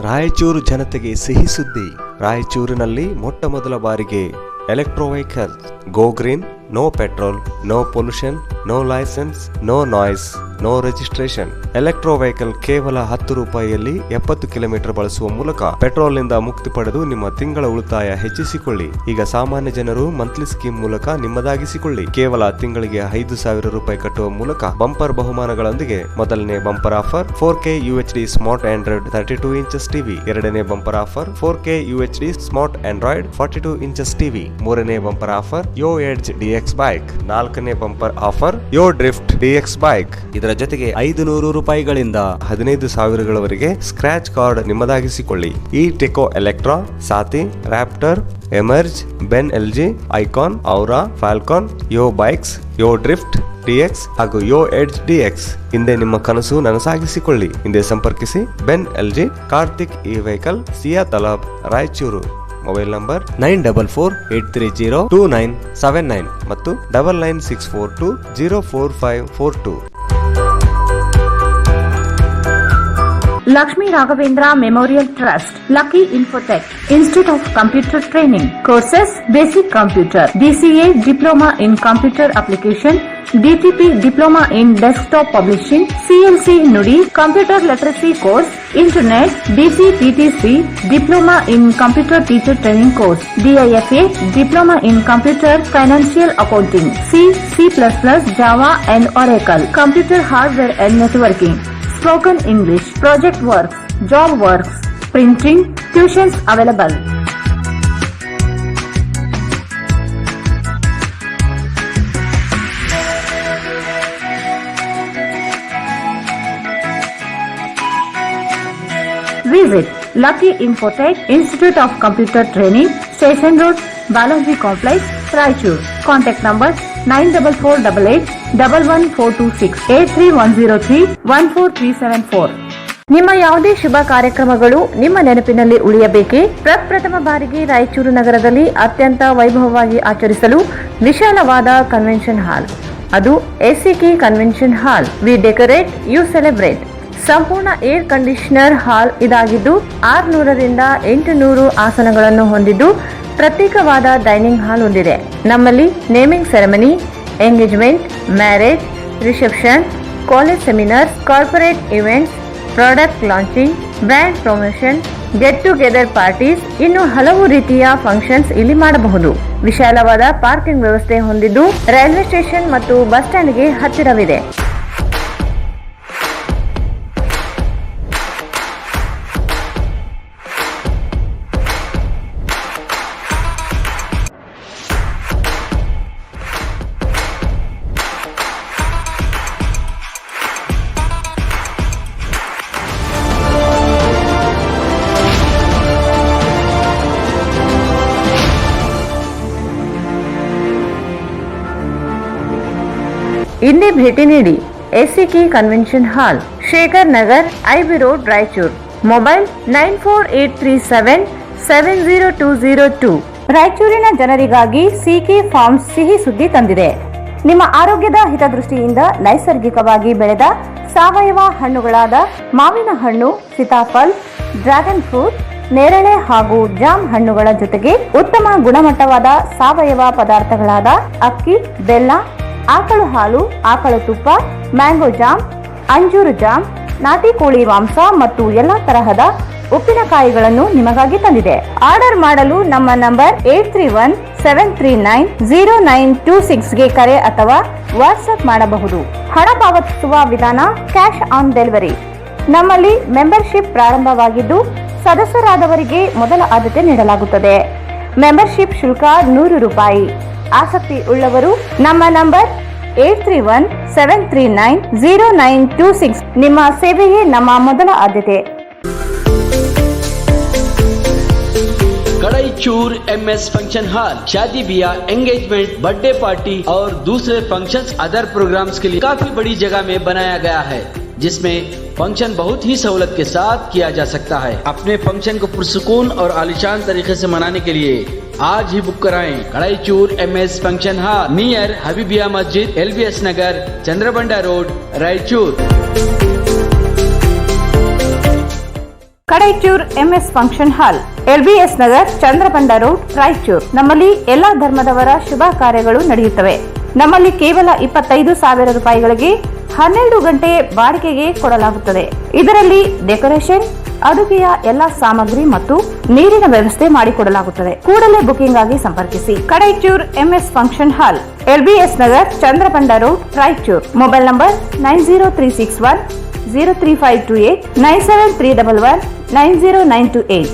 Raichur ಜನತೆಗೆ ಸಿಹಿ ಸುದ್ದಿ: ರಾಯಚೂರಿನಲ್ಲಿ ಮೊಟ್ಟ ಮೊದಲ ಬಾರಿಗೆ electro vehicle go green no petrol, no pollution, no licence, no noise, no registration. Electro vehicle ಕೇವಲ 10 ರೂಪಾಯಿಯಲ್ಲಿ 70 kilometre ಬಳಸುವ ಮೂಲಕ ಪೆಟ್ರೋಲ್ ನಿಂದ ಮುಕ್ತಿ ಪಡೆದು ನಿಮ್ಮ ತಿಂಗಳ ಉಳಿತಾಯ ಹೆಚ್ಚಿಸಿಕೊಳ್ಳಿ. ಈಗ ಸಾಮಾನ್ಯ ಜನರು ಮಂತ್ಲಿ ಸ್ಕೀಮ್ ಮೂಲಕ ನಿಮ್ಮದಾಗಿಸಿಕೊಳ್ಳಿ. ಕೇವಲ ತಿಂಗಳಿಗೆ 5,000 ರೂಪಾಯಿ ಕಟ್ಟುವ ಮೂಲಕ ಬಂಪರ್ ಬಹುಮಾನಗಳೊಂದಿಗೆ ಮೊದಲನೇ bumper offer 4K UHD smart android 32 inches TV. ಎರಡನೇ bumper offer 4K UHD smart android 42 inches TV. ಮೂರನೇ bumper offer Yo Edge DX bike. ನಾಲ್ಕನೇ bumper offer Yo Drift DX bike. ಇದರ ಜೊತೆಗೆ 500 ರೂಪಾಯಿಗಳಿಂದ 15,000ಗಳವರೆಗೆ ಸ್ಕ್ರಾಚ್ ಕಾರ್ಡ್ ನಿಮ್ಮದಾಗಿಸಿಕೊಳ್ಳಿ. ಈ Techo Electra, Sathi, Raptor, Emerge, Ben LG, Icon, Aura, Falcon, Yo bikes, Yo Drift DX ಹಾಗೂ ಯೋ Edge DX. ಹಿಂದೆ ನಿಮ್ಮ ಕನಸು ನನಸಾಗಿಸಿಕೊಳ್ಳಿ. ಹಿಂದೆ ಸಂಪರ್ಕಿಸಿ ಬೆನ್ LG, ಕಾರ್ತಿಕ್ ಈ vehicle, Siya Talab, Raichur. Mobile number 9448302979 ಮತ್ತು 9964204542. Lakshmi Raghavendra Memorial Trust, Lucky Infotech, Institute of Computer Training. Courses: Basic Computer, DCA Diploma in Computer Application, DTP Diploma in Desktop Publishing, CLC Nudi, Computer Literacy Course, Internet, DCPTC Diploma in Computer Teacher Training Course, DIFA Diploma in Computer Financial Accounting, C, C++, Java and Oracle, Computer Hardware and Networking, Spoken English, Project Works, Job Works, Printing, Tuitions available. Visit Lucky Infotech, Institute of Computer Training, Station Road, Balaji Complex, Raichur. Contact number 9488 11426 83103 ನಿಮ್ಮ ಯಾವುದೇ ಶುಭ ಕಾರ್ಯಕ್ರಮಗಳು ನಿಮ್ಮ ನೆನಪಿನಲ್ಲಿ ಉಳಿಯಬೇಕೇ? ಪ್ರಪ್ರಥಮ ಬಾರಿಗೆ ರಾಯಚೂರು ನಗರದಲ್ಲಿ ಅತ್ಯಂತ ವೈಭವವಾಗಿ ಆಚರಿಸಲು ವಿಶಾಲವಾದ ಕನ್ವೆನ್ಷನ್ ಹಾಲ್, ಅದು SCK convention hall. We decorate, you celebrate. ಸಂಪೂರ್ಣ ಏರ್ ಕಂಡೀಷನರ್ ಹಾಲ್ ಇದಾಗಿದ್ದು 600 ರಿಂದ 800 ಆಸನಗಳನ್ನು ಹೊಂದಿದ್ದು ಪ್ರತ್ಯೇಕವಾದ ಡೈನಿಂಗ್ ಹಾಲ್ ಹೊಂದಿದೆ. ನಮ್ಮಲ್ಲಿ naming ceremony, engagement, marriage, reception, college seminars, corporate events, product launching, brand promotion, get together parties, ಇನ್ನು ಹಲವು ರೀತಿಯ ಫಂಕ್ಷನ್ಸ್ ಇಲ್ಲಿ ಮಾಡಬಹುದು. ವಿಶಾಲವಾದ ಪಾರ್ಕಿಂಗ್ ವ್ಯವಸ್ಥೆ ಹೊಂದಿದ್ದು ರೈಲ್ವೆ ಸ್ಟೇಷನ್ ಮತ್ತು ಬಸ್ ಸ್ಟ್ಯಾಂಡ್ಗೆ ಹತ್ತಿರವಿದೆ. ಇಂದೇ ಭೇಟಿ ನೀಡಿ. SCK ಕನ್ವೆನ್ಷನ್ ಹಾಲ್, Shekhar Nagar, IB road, Raichur. Mobile 9483770202. ರಾಯಚೂರಿನ ಜನರಿಗಾಗಿ CK ಫಾರ್ಮ್ಸ್ ಸಿಹಿ ಸುದ್ದಿ ತಂದಿದೆ. ನಿಮ್ಮ ಆರೋಗ್ಯದ ಹಿತದೃಷ್ಟಿಯಿಂದ ನೈಸರ್ಗಿಕವಾಗಿ ಬೆಳೆದ ಸಾವಯವ ಹಣ್ಣುಗಳಾದ ಮಾವಿನ ಹಣ್ಣು, ಸೀತಾಫಲ್, ಡ್ರ್ಯಾಗನ್ ಫ್ರೂಟ್, ನೇರಳೆ ಹಾಗೂ ಜಾಮ್ ಹಣ್ಣುಗಳ ಜೊತೆಗೆ ಉತ್ತಮ ಗುಣಮಟ್ಟವಾದ ಸಾವಯವ ಪದಾರ್ಥಗಳಾದ ಅಕ್ಕಿ, ಬೆಲ್ಲ, ಆಕಳು ಹಾಲು, ಆಕಳು ತುಪ್ಪ, ಮ್ಯಾಂಗೋ ಜಾಮ್, ಅಂಜೂರು ಜಾಮ್, ನಾಟಿ ಕೋಳಿ ಮಾಂಸ ಮತ್ತು ಎಲ್ಲಾ ತರಹದ ಉಪ್ಪಿನಕಾಯಿಗಳನ್ನು ನಿಮಗಾಗಿ ತಂದಿದೆ. ಆರ್ಡರ್ ಮಾಡಲು ನಮ್ಮ ನಂಬರ್ 8317390926ಗೆ ಕರೆ ಅಥವಾ ವಾಟ್ಸ್ಆಪ್ ಮಾಡಬಹುದು. ಹಣ ಪಾವತಿಸುವ ವಿಧಾನ ಕ್ಯಾಶ್ ಆನ್ ಡೆಲಿವರಿ. ನಮ್ಮಲ್ಲಿ ಮೆಂಬರ್ಶಿಪ್ ಪ್ರಾರಂಭವಾಗಿದ್ದು ಸದಸ್ಯರಾದವರಿಗೆ ಮೊದಲ ಆದ್ಯತೆ ನೀಡಲಾಗುತ್ತದೆ. ಮೆಂಬರ್ಶಿಪ್ ಶುಲ್ಕ 100 ರೂಪಾಯಿ. ಆಸಕ್ತಿ ಉಳ್ಳವರು ನಮ್ಮ ನಂಬರ್ 8317390926. ನಿಮ್ಮ ಸೇವೆಯೇ ನಮ್ಮ ಮೊದಲ ಆದ್ಯತೆ. कड़ाईचूर MS फंक्शन हॉल शादी ब्याह, एंगेजमेंट, बर्थडे पार्टी और दूसरे फंक्शंस, अदर प्रोग्राम्स के लिए काफी बड़ी जगह में बनाया गया है, जिसमें फंक्शन बहुत ही सहूलत के साथ किया जा सकता है। अपने फंक्शन को पुरसुकून और आलिशान तरीके से मनाने के लिए आज ही बुक कराएं। Kadaichur MS function hall, near Habibia Masjid, LBS Nagar, Chandrabanda road, Raichur. Kadaichur MS function hall LBS Nagar, Chandrabanda road, Raichur. ನಮ್ಮಲ್ಲಿ ಎಲ್ಲಾ ಧರ್ಮದವರ ಶುಭ ಕಾರ್ಯಗಳು ನಡೆಯುತ್ತವೆ. ನಮ್ಮಲ್ಲಿ ಕೇವಲ 25,000 ರೂಪಾಯಿಗಳಿಗೆ 12 ಗಂಟೆ ಬಾಡಿಗೆಗೆ ಕೊಡಲಾಗುತ್ತದೆ. ಇದರಲ್ಲಿ ಡೆಕೋರೇಷನ್, ಅಡುಗೆಯ ಎಲ್ಲಾ ಸಾಮಗ್ರಿ ಮತ್ತು ನೀರಿನ ವ್ಯವಸ್ಥೆ ಮಾಡಿಕೊಡಲಾಗುತ್ತದೆ. ಕೂಡಲೇ ಬುಕಿಂಗ್ ಆಗಿ ಸಂಪರ್ಕಿಸಿ. Kadaichur MS function hall, LBS Nagar, Chandrabanda road, Raichur. Mobile number 9036103528, 9731190928.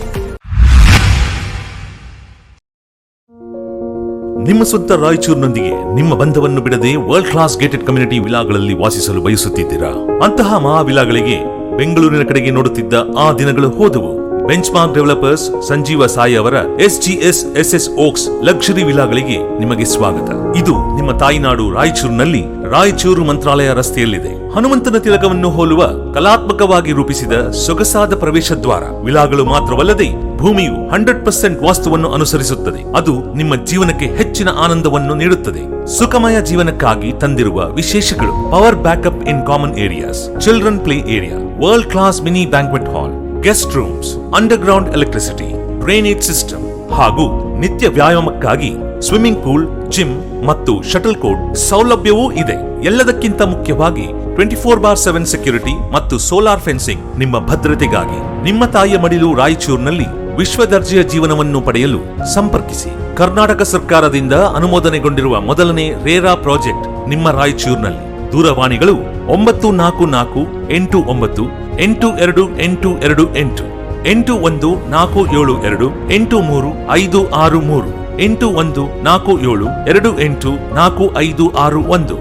ನಿಮ್ಮ ಸ್ವಂತ ರಾಯಚೂರಿನೊಂದಿಗೆ ನಿಮ್ಮ ಬಂಧವನ್ನು ಬಿಡದೆ ವರ್ಲ್ಡ್ ಕ್ಲಾಸ್ ಗೇಟೆಡ್ ಕಮ್ಯುನಿಟಿ ವಿಲಾಗಳಲ್ಲಿ ವಾಸಿಸಲು ಬಯಸುತ್ತಿದ್ದೀರಾ? ಅಂತಹ ಮಹಾವಿಲಾಗಳಿಗೆ ಬೆಂಗಳೂರಿನ ಕಡೆಗೆ ನೋಡುತ್ತಿದ್ದ ಆ ದಿನಗಳು ಹೋದವು. Benchmark developers Sanjeeva Sai ಅವರ SGS SS ಓಕ್ಸ್ ಲಕ್ಸುರಿ ವಿಲಾಗಳಿಗೆ ನಿಮಗೆ ಸ್ವಾಗತ. ಇದು ನಿಮ್ಮ ತಾಯಿನಾಡು ರಾಯಚೂರಿನಲ್ಲಿ ರಾಯಚೂರು ಮಂತ್ರಾಲಯ ರಸ್ತೆಯಲ್ಲಿದೆ. ಹನುಮಂತನ ತಿಲಕವನ್ನು ಹೋಲುವ ಕಲಾತ್ಮಕವಾಗಿ ರೂಪಿಸಿದ ಸೊಗಸಾದ ಪ್ರವೇಶ ದ್ವಾರ. ವಿಲಾಗಳು ಮಾತ್ರವಲ್ಲದೆ ಭೂಮಿಯು 100% ವಾಸ್ತುವನ್ನು ಅನುಸರಿಸುತ್ತದೆ. ಅದು ನಿಮ್ಮ ಜೀವನಕ್ಕೆ ಹೆಚ್ಚಿನ ಆನಂದವನ್ನು ನೀಡುತ್ತದೆ. ಸುಖಮಯ ಜೀವನಕ್ಕಾಗಿ ತಂದಿರುವ ವಿಶೇಷಗಳು: power backup in common areas, children play area, world class mini banquet hall, guest rooms, underground electricity, drainage system ಹಾಗೂ ನಿತ್ಯ ವ್ಯಾಯಾಮಕ್ಕಾಗಿ ಸ್ವಿಮ್ಮಿಂಗ್ ಪೂಲ್, ಜಿಮ್ ಮತ್ತು ಶಟಲ್ ಕೋರ್ಟ್ ಸೌಲಭ್ಯವೂ ಇದೆ. ಎಲ್ಲದಕ್ಕಿಂತ ಮುಖ್ಯವಾಗಿ 24/7 ಸೆಕ್ಯೂರಿಟಿ ಮತ್ತು ಸೋಲಾರ್ ಫೆನ್ಸಿಂಗ್ ನಿಮ್ಮ ಭದ್ರತೆಗಾಗಿ. ನಿಮ್ಮ ತಾಯಿಯ ಮಡಿಲು ರಾಯಚೂರಿನಲ್ಲಿ ವಿಶ್ವ ದರ್ಜೆಯ ಜೀವನವನ್ನು ಪಡೆಯಲು ಸಂಪರ್ಕಿಸಿ. ಕರ್ನಾಟಕ ಸರ್ಕಾರದಿಂದ ಅನುಮೋದನೆಗೊಂಡಿರುವ ಮೊದಲನೇ ರೇರಾ ಪ್ರಾಜೆಕ್ಟ್ ನಿಮ್ಮ ರಾಯಚೂರಿನಲ್ಲಿ. ದೂರವಾಣಿಗಳು 9448982828 8147283563 8147284561.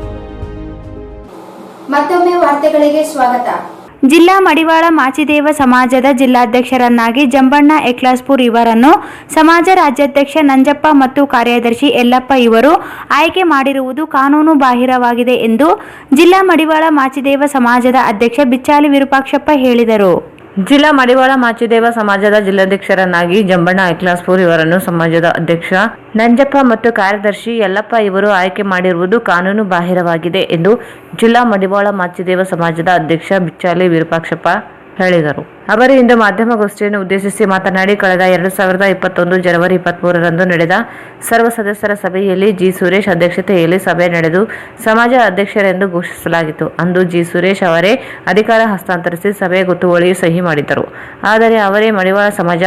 ಮತ್ತೊಮ್ಮೆ ವಾರ್ತೆಗಳಿಗೆ ಸ್ವಾಗತ. ಜಿಲ್ಲಾ ಮಡಿವಾಳ ಮಾಚಿದೇವ ಸಮಾಜದ ಜಿಲ್ಲಾಧ್ಯಕ್ಷರನ್ನಾಗಿ ಜಂಬಣ್ಣ ಎಕ್ಲಾಸ್ಪುರ್ ಇವರನ್ನು ಸಮಾಜ ರಾಜ್ಯಾಧ್ಯಕ್ಷ ನಂಜಪ್ಪ ಮತ್ತು ಕಾರ್ಯದರ್ಶಿ ಯಲ್ಲಪ್ಪ ಇವರು ಆಯ್ಕೆ ಮಾಡಿರುವುದು ಕಾನೂನು ಬಾಹಿರವಾಗಿದೆ ಎಂದು ಜಿಲ್ಲಾ ಮಡಿವಾಳ ಮಾಚಿದೇವ ಸಮಾಜದ ಅಧ್ಯಕ್ಷ ಬಿಚ್ಚಾಲಿ ವಿರೂಪಾಕ್ಷಪ್ಪ ಹೇಳಿದರು. ಜಿಲ್ಲಾ ಮಡಿವಾಳ ಮಾಚಿದೇವ ಸಮಾಜದ ಜಿಲ್ಲಾಧ್ಯಕ್ಷರನ್ನಾಗಿ ಜಂಬಣ್ಣ ಎಕ್ಲಾಸ್ಪುರ್ ಇವರನ್ನು ಸಮಾಜದ ಅಧ್ಯಕ್ಷ ನಂಜಪ್ಪ ಮತ್ತು ಕಾರ್ಯದರ್ಶಿ ಯಲ್ಲಪ್ಪ ಇವರು ಆಯ್ಕೆ ಮಾಡಿರುವುದು ಕಾನೂನು ಬಾಹಿರವಾಗಿದೆ ಎಂದು ಜಿಲ್ಲಾ ಮಡಿವಾಳ ಮಾಚಿದೇವ ಸಮಾಜದ ಅಧ್ಯಕ್ಷ ಬಿಚ್ಚಾಲಿ ವಿರೂಪಾಕ್ಷಪ್ಪ ಹೇಳಿದರು. ಅವರು ಇಂದು ಮಾಧ್ಯಮಗೋಷ್ಠಿಯನ್ನು ಉದ್ದೇಶಿಸಿ ಮಾತನಾಡಿ, ಕಳೆದ 2021 ಜನವರಿ 23ರಂದು ನಡೆದ ಸರ್ವ ಸದಸ್ಯರ ಸಭೆಯಲ್ಲಿ ಜಿ. ಸುರೇಶ್ ಅಧ್ಯಕ್ಷತೆಯಲ್ಲಿ ಸಭೆ ನಡೆದು ಸಮಾಜ ಅಧ್ಯಕ್ಷರೆಂದು ಘೋಷಿಸಲಾಗಿತ್ತು. ಅಂದು ಜಿ. ಸುರೇಶ್ ಅವರೇ ಅಧಿಕಾರ ಹಸ್ತಾಂತರಿಸಿ ಸಭೆ ಗೊತ್ತುವಳಿ ಸಹಿ ಮಾಡಿದ್ದರು. ಆದರೆ ಅವರೇ ಮಡಿವಾಳ ಸಮಾಜ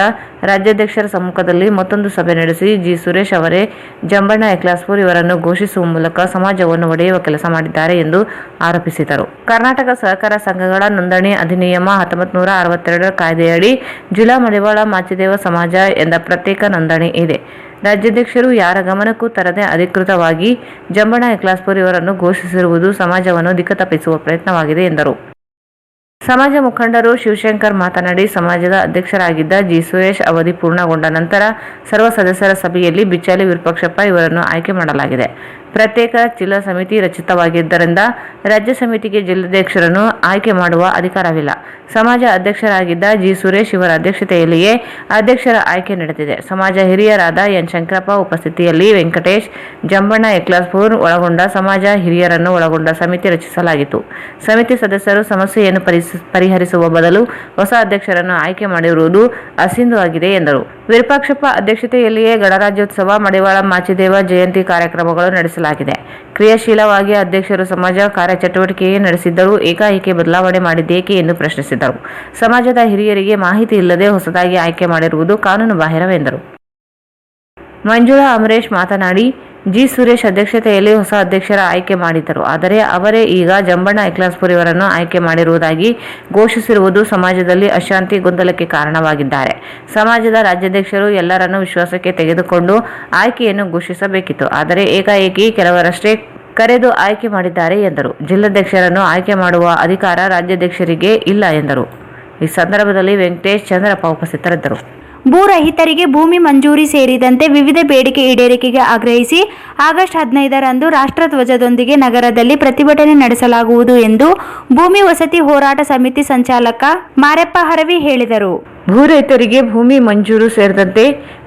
ರಾಜ್ಯಾಧ್ಯಕ್ಷರ ಸಮ್ಮುಖದಲ್ಲಿ ಮತ್ತೊಂದು ಸಭೆ ನಡೆಸಿ ಜಿ. ಸುರೇಶ್ ಅವರೇ ಜಂಬಣ್ಣ ಎಕ್ಲಾಸ್ಪುರ್ ಇವರನ್ನು ಘೋಷಿಸುವ ಮೂಲಕ ಸಮಾಜವನ್ನು ಒಡೆಯುವ ಕೆಲಸ ಮಾಡಿದ್ದಾರೆ ಎಂದು ಆರೋಪಿಸಿದರು. ಕರ್ನಾಟಕ ಸಹಕಾರ ಸಂಘಗಳ ನೋಂದಣಿ ಅಧಿನಿಯಮ 1962 ಕಾಯ್ದೆಯಡಿ ಜಿಲ್ಲಾ ಮಡಿವಾಳ ಮಾಚಿದೇವ ಸಮಾಜ ಎಂದ ಪ್ರತ್ಯೇಕ ನೋಂದಣಿ ಇದೆ. ರಾಜ್ಯಾಧ್ಯಕ್ಷರು ಯಾರ ಗಮನಕ್ಕೂ ತರದೆ ಅಧಿಕೃತವಾಗಿ ಜಂಬಣ್ಣ ಎಕ್ಲಾಸ್ಪುರ್ ಇವರನ್ನು ಘೋಷಿಸಿರುವುದು ಸಮಾಜವನ್ನು ದಿಕ್ಕು ತಪ್ಪಿಸುವ ಪ್ರಯತ್ನವಾಗಿದೆ ಎಂದರು. ಸಮಾಜ ಮುಖಂಡರು ಶಿವಶಂಕರ್ ಮಾತನಾಡಿ, ಸಮಾಜದ ಅಧ್ಯಕ್ಷರಾಗಿದ್ದ ಜಿ. ಸುರೇಶ್ ಅವಧಿ ಪೂರ್ಣಗೊಂಡ ನಂತರ ಸರ್ವ ಸದಸ್ಯರ ಸಭೆಯಲ್ಲಿ ಬಿಚ್ಚಾಲಿ ವಿರೂಪಾಕ್ಷಪ್ಪ ಇವರನ್ನು ಆಯ್ಕೆ ಮಾಡಲಾಗಿದೆ. ಪ್ರತ್ಯೇಕ ಜಿಲ್ಲಾ ಸಮಿತಿ ರಚಿತವಾಗಿದ್ದರಿಂದ ರಾಜ್ಯ ಸಮಿತಿಗೆ ಜಿಲ್ಲಾಧ್ಯಕ್ಷರನ್ನು ಆಯ್ಕೆ ಮಾಡುವ ಅಧಿಕಾರವಿಲ್ಲ. ಸಮಾಜ ಅಧ್ಯಕ್ಷರಾಗಿದ್ದ ಜಿ. ಸುರೇಶ್ ಇವರ ಅಧ್ಯಕ್ಷತೆಯಲ್ಲಿಯೇ ಅಧ್ಯಕ್ಷರ ಆಯ್ಕೆ ನಡೆದಿದೆ. ಸಮಾಜ ಹಿರಿಯರಾದ ಎನ್. ಶಂಕರಪ್ಪ ಉಪಸ್ಥಿತಿಯಲ್ಲಿ ವೆಂಕಟೇಶ್, ಜಂಬಣ್ಣ ಎಕ್ಲಾಸ್ಪುರ್ ಒಳಗೊಂಡ ಸಮಾಜ ಹಿರಿಯರನ್ನು ಒಳಗೊಂಡ ಸಮಿತಿ ರಚಿಸಲಾಗಿತ್ತು. ಸಮಿತಿ ಸದಸ್ಯರು ಸಮಸ್ಯೆಯನ್ನು ಪರಿಹರಿಸುವ ಬದಲು ಹೊಸ ಅಧ್ಯಕ್ಷರನ್ನು ಆಯ್ಕೆ ಮಾಡಿರುವುದು ಅಸಿಂಧುವಾಗಿದೆ ಎಂದರು. ವಿರೂಪಾಕ್ಷಪ್ಪ ಅಧ್ಯಕ್ಷತೆಯಲ್ಲಿಯೇ ಗಣರಾಜ್ಯೋತ್ಸವ, ಮಡಿವಾಳ ಮಾಚಿದೇವ ಜಯಂತಿ ಕಾರ್ಯಕ್ರಮಗಳು ನಡೆಸಲಾಗಿದೆ. ಕ್ರಿಯಾಶೀಲವಾಗಿ ಅಧ್ಯಕ್ಷರು ಸಮಾಜ ಕಾರ್ಯಚಟುವಟಿಕೆ ನಡೆಸಿದ್ದರೂ ಏಕಾಏಕಿ ಬದಲಾವಣೆ ಮಾಡಿದ್ದೇಕೆ ಎಂದು ಪ್ರಶ್ನಿಸಿದರು. ಸಮಾಜದ ಹಿರಿಯರಿಗೆ ಮಾಹಿತಿ ಇಲ್ಲದೆ ಹೊಸದಾಗಿ ಆಯ್ಕೆ ಮಾಡಿರುವುದು ಕಾನೂನು ಬಾಹಿರವೆಂದರು. ಮಂಜುಳಾ ಅಮರೇಶ್ ಮಾತನಾಡಿ, ಜಿ. ಸುರೇಶ್ ಅಧ್ಯಕ್ಷತೆಯಲ್ಲಿ ಹೊಸ ಅಧ್ಯಕ್ಷರ ಆಯ್ಕೆ ಮಾಡಿದ್ದರು. ಆದರೆ ಅವರೇ ಈಗ ಜಂಬಣ್ಣ ಎಕ್ಲಾಸ್ಪುರ್ ಇವರನ್ನು ಆಯ್ಕೆ ಮಾಡಿರುವುದಾಗಿ ಘೋಷಿಸಿರುವುದು ಸಮಾಜದಲ್ಲಿ ಅಶಾಂತಿ, ಗೊಂದಲಕ್ಕೆ ಕಾರಣವಾಗಿದ್ದಾರೆ. ಸಮಾಜದ ರಾಜ್ಯಾಧ್ಯಕ್ಷರು ಎಲ್ಲರನ್ನೂ ವಿಶ್ವಾಸಕ್ಕೆ ತೆಗೆದುಕೊಂಡು ಆಯ್ಕೆಯನ್ನು ಘೋಷಿಸಬೇಕಿತ್ತು. ಆದರೆ ಏಕಾಏಕಿ ಕೆಲವರಷ್ಟೇ ಕರೆದು ಆಯ್ಕೆ ಮಾಡಿದ್ದಾರೆ ಎಂದರು. ಜಿಲ್ಲಾಧ್ಯಕ್ಷರನ್ನು ಆಯ್ಕೆ ಮಾಡುವ ಅಧಿಕಾರ ರಾಜ್ಯಾಧ್ಯಕ್ಷರಿಗೆ ಇಲ್ಲ ಎಂದರು. ಈ ಸಂದರ್ಭದಲ್ಲಿ ವೆಂಕಟೇಶ್, ಚಂದ್ರಪ್ಪ ಉಪಸ್ಥಿತರಿದ್ದರು. ಭೂ ರಹಿತರಿಗೆ ಭೂಮಿ ಮಂಜೂರಿ ಸೇರಿದಂತೆ ವಿವಿಧ ಬೇಡಿಕೆ ಈಡೇರಿಕೆಗೆ ಆಗ್ರಹಿಸಿ ಆಗಸ್ಟ್ 15ರಂದು ರಾಷ್ಟ್ರಧ್ವಜದೊಂದಿಗೆ ನಗರದಲ್ಲಿ ಪ್ರತಿಭಟನೆ ನಡೆಸಲಾಗುವುದು ಎಂದು ಭೂಮಿ ವಸತಿ ಹೋರಾಟ ಸಮಿತಿ ಸಂಚಾಲಕ ಮಾರೆಪ್ಪ ಹರವಿ ಹೇಳಿದರು. ಭೂ ರೈತರಿಗೆ ಭೂಮಿ ಮಂಜೂರು ಸೇರಿದಂತೆ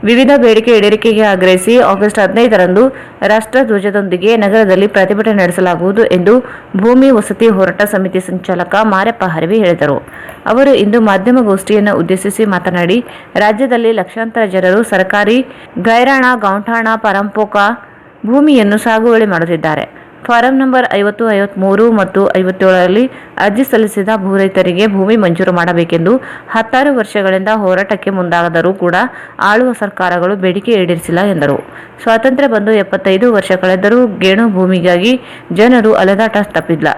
ವಿವಿಧ ಬೇಡಿಕೆ ಈಡೇರಿಕೆಗೆ ಆಗ್ರಹಿಸಿ ಆಗಸ್ಟ್ 15ರಂದು ರಾಷ್ಟ್ರಧ್ವಜದೊಂದಿಗೆ ನಗರದಲ್ಲಿ ಪ್ರತಿಭಟನೆ ನಡೆಸಲಾಗುವುದು ಎಂದು ಭೂಮಿ ವಸತಿ ಹೋರಾಟ ಸಮಿತಿ ಸಂಚಾಲಕ ಮಾರೆಪ್ಪ ಹರವಿ ಹೇಳಿದರು. ಅವರು ಇಂದು ಮಾಧ್ಯಮಗೋಷ್ಠಿಯನ್ನು ಉದ್ದೇಶಿಸಿ ಮಾತನಾಡಿ, ರಾಜ್ಯದಲ್ಲಿ ಲಕ್ಷಾಂತರ ಜನರು ಸರ್ಕಾರಿ ಗೈರಾಣ, ಗೌಂಠಾಣ, ಪರಂಪೋಕ ಭೂಮಿಯನ್ನು ಸಾಗುವಳಿ ಮಾಡುತ್ತಿದ್ದಾರೆ. ಫಾರಂ ನಂಬರ್ 50, 53 ಮತ್ತು 57ರಲ್ಲಿ ಅರ್ಜಿ ಸಲ್ಲಿಸಿದ ಭೂ ರೈತರಿಗೆ ಭೂಮಿ ಮಂಜೂರು ಮಾಡಬೇಕೆಂದು 16 ವರ್ಷಗಳಿಂದ ಹೋರಾಟಕ್ಕೆ ಮುಂದಾದರೂ ಕೂಡ ಆಳುವ ಸರ್ಕಾರಗಳು ಬೇಡಿಕೆ ಈಡೇರಿಸಿಲ್ಲ ಎಂದರು. ಸ್ವಾತಂತ್ರ್ಯ ಬಂದು 75 ವರ್ಷ ಕಳೆದರೂ ಗೇಣು ಭೂಮಿಗಾಗಿ ಜನರು ಅಲೆದಾಟ ತಪ್ಪಿಲ್ಲ.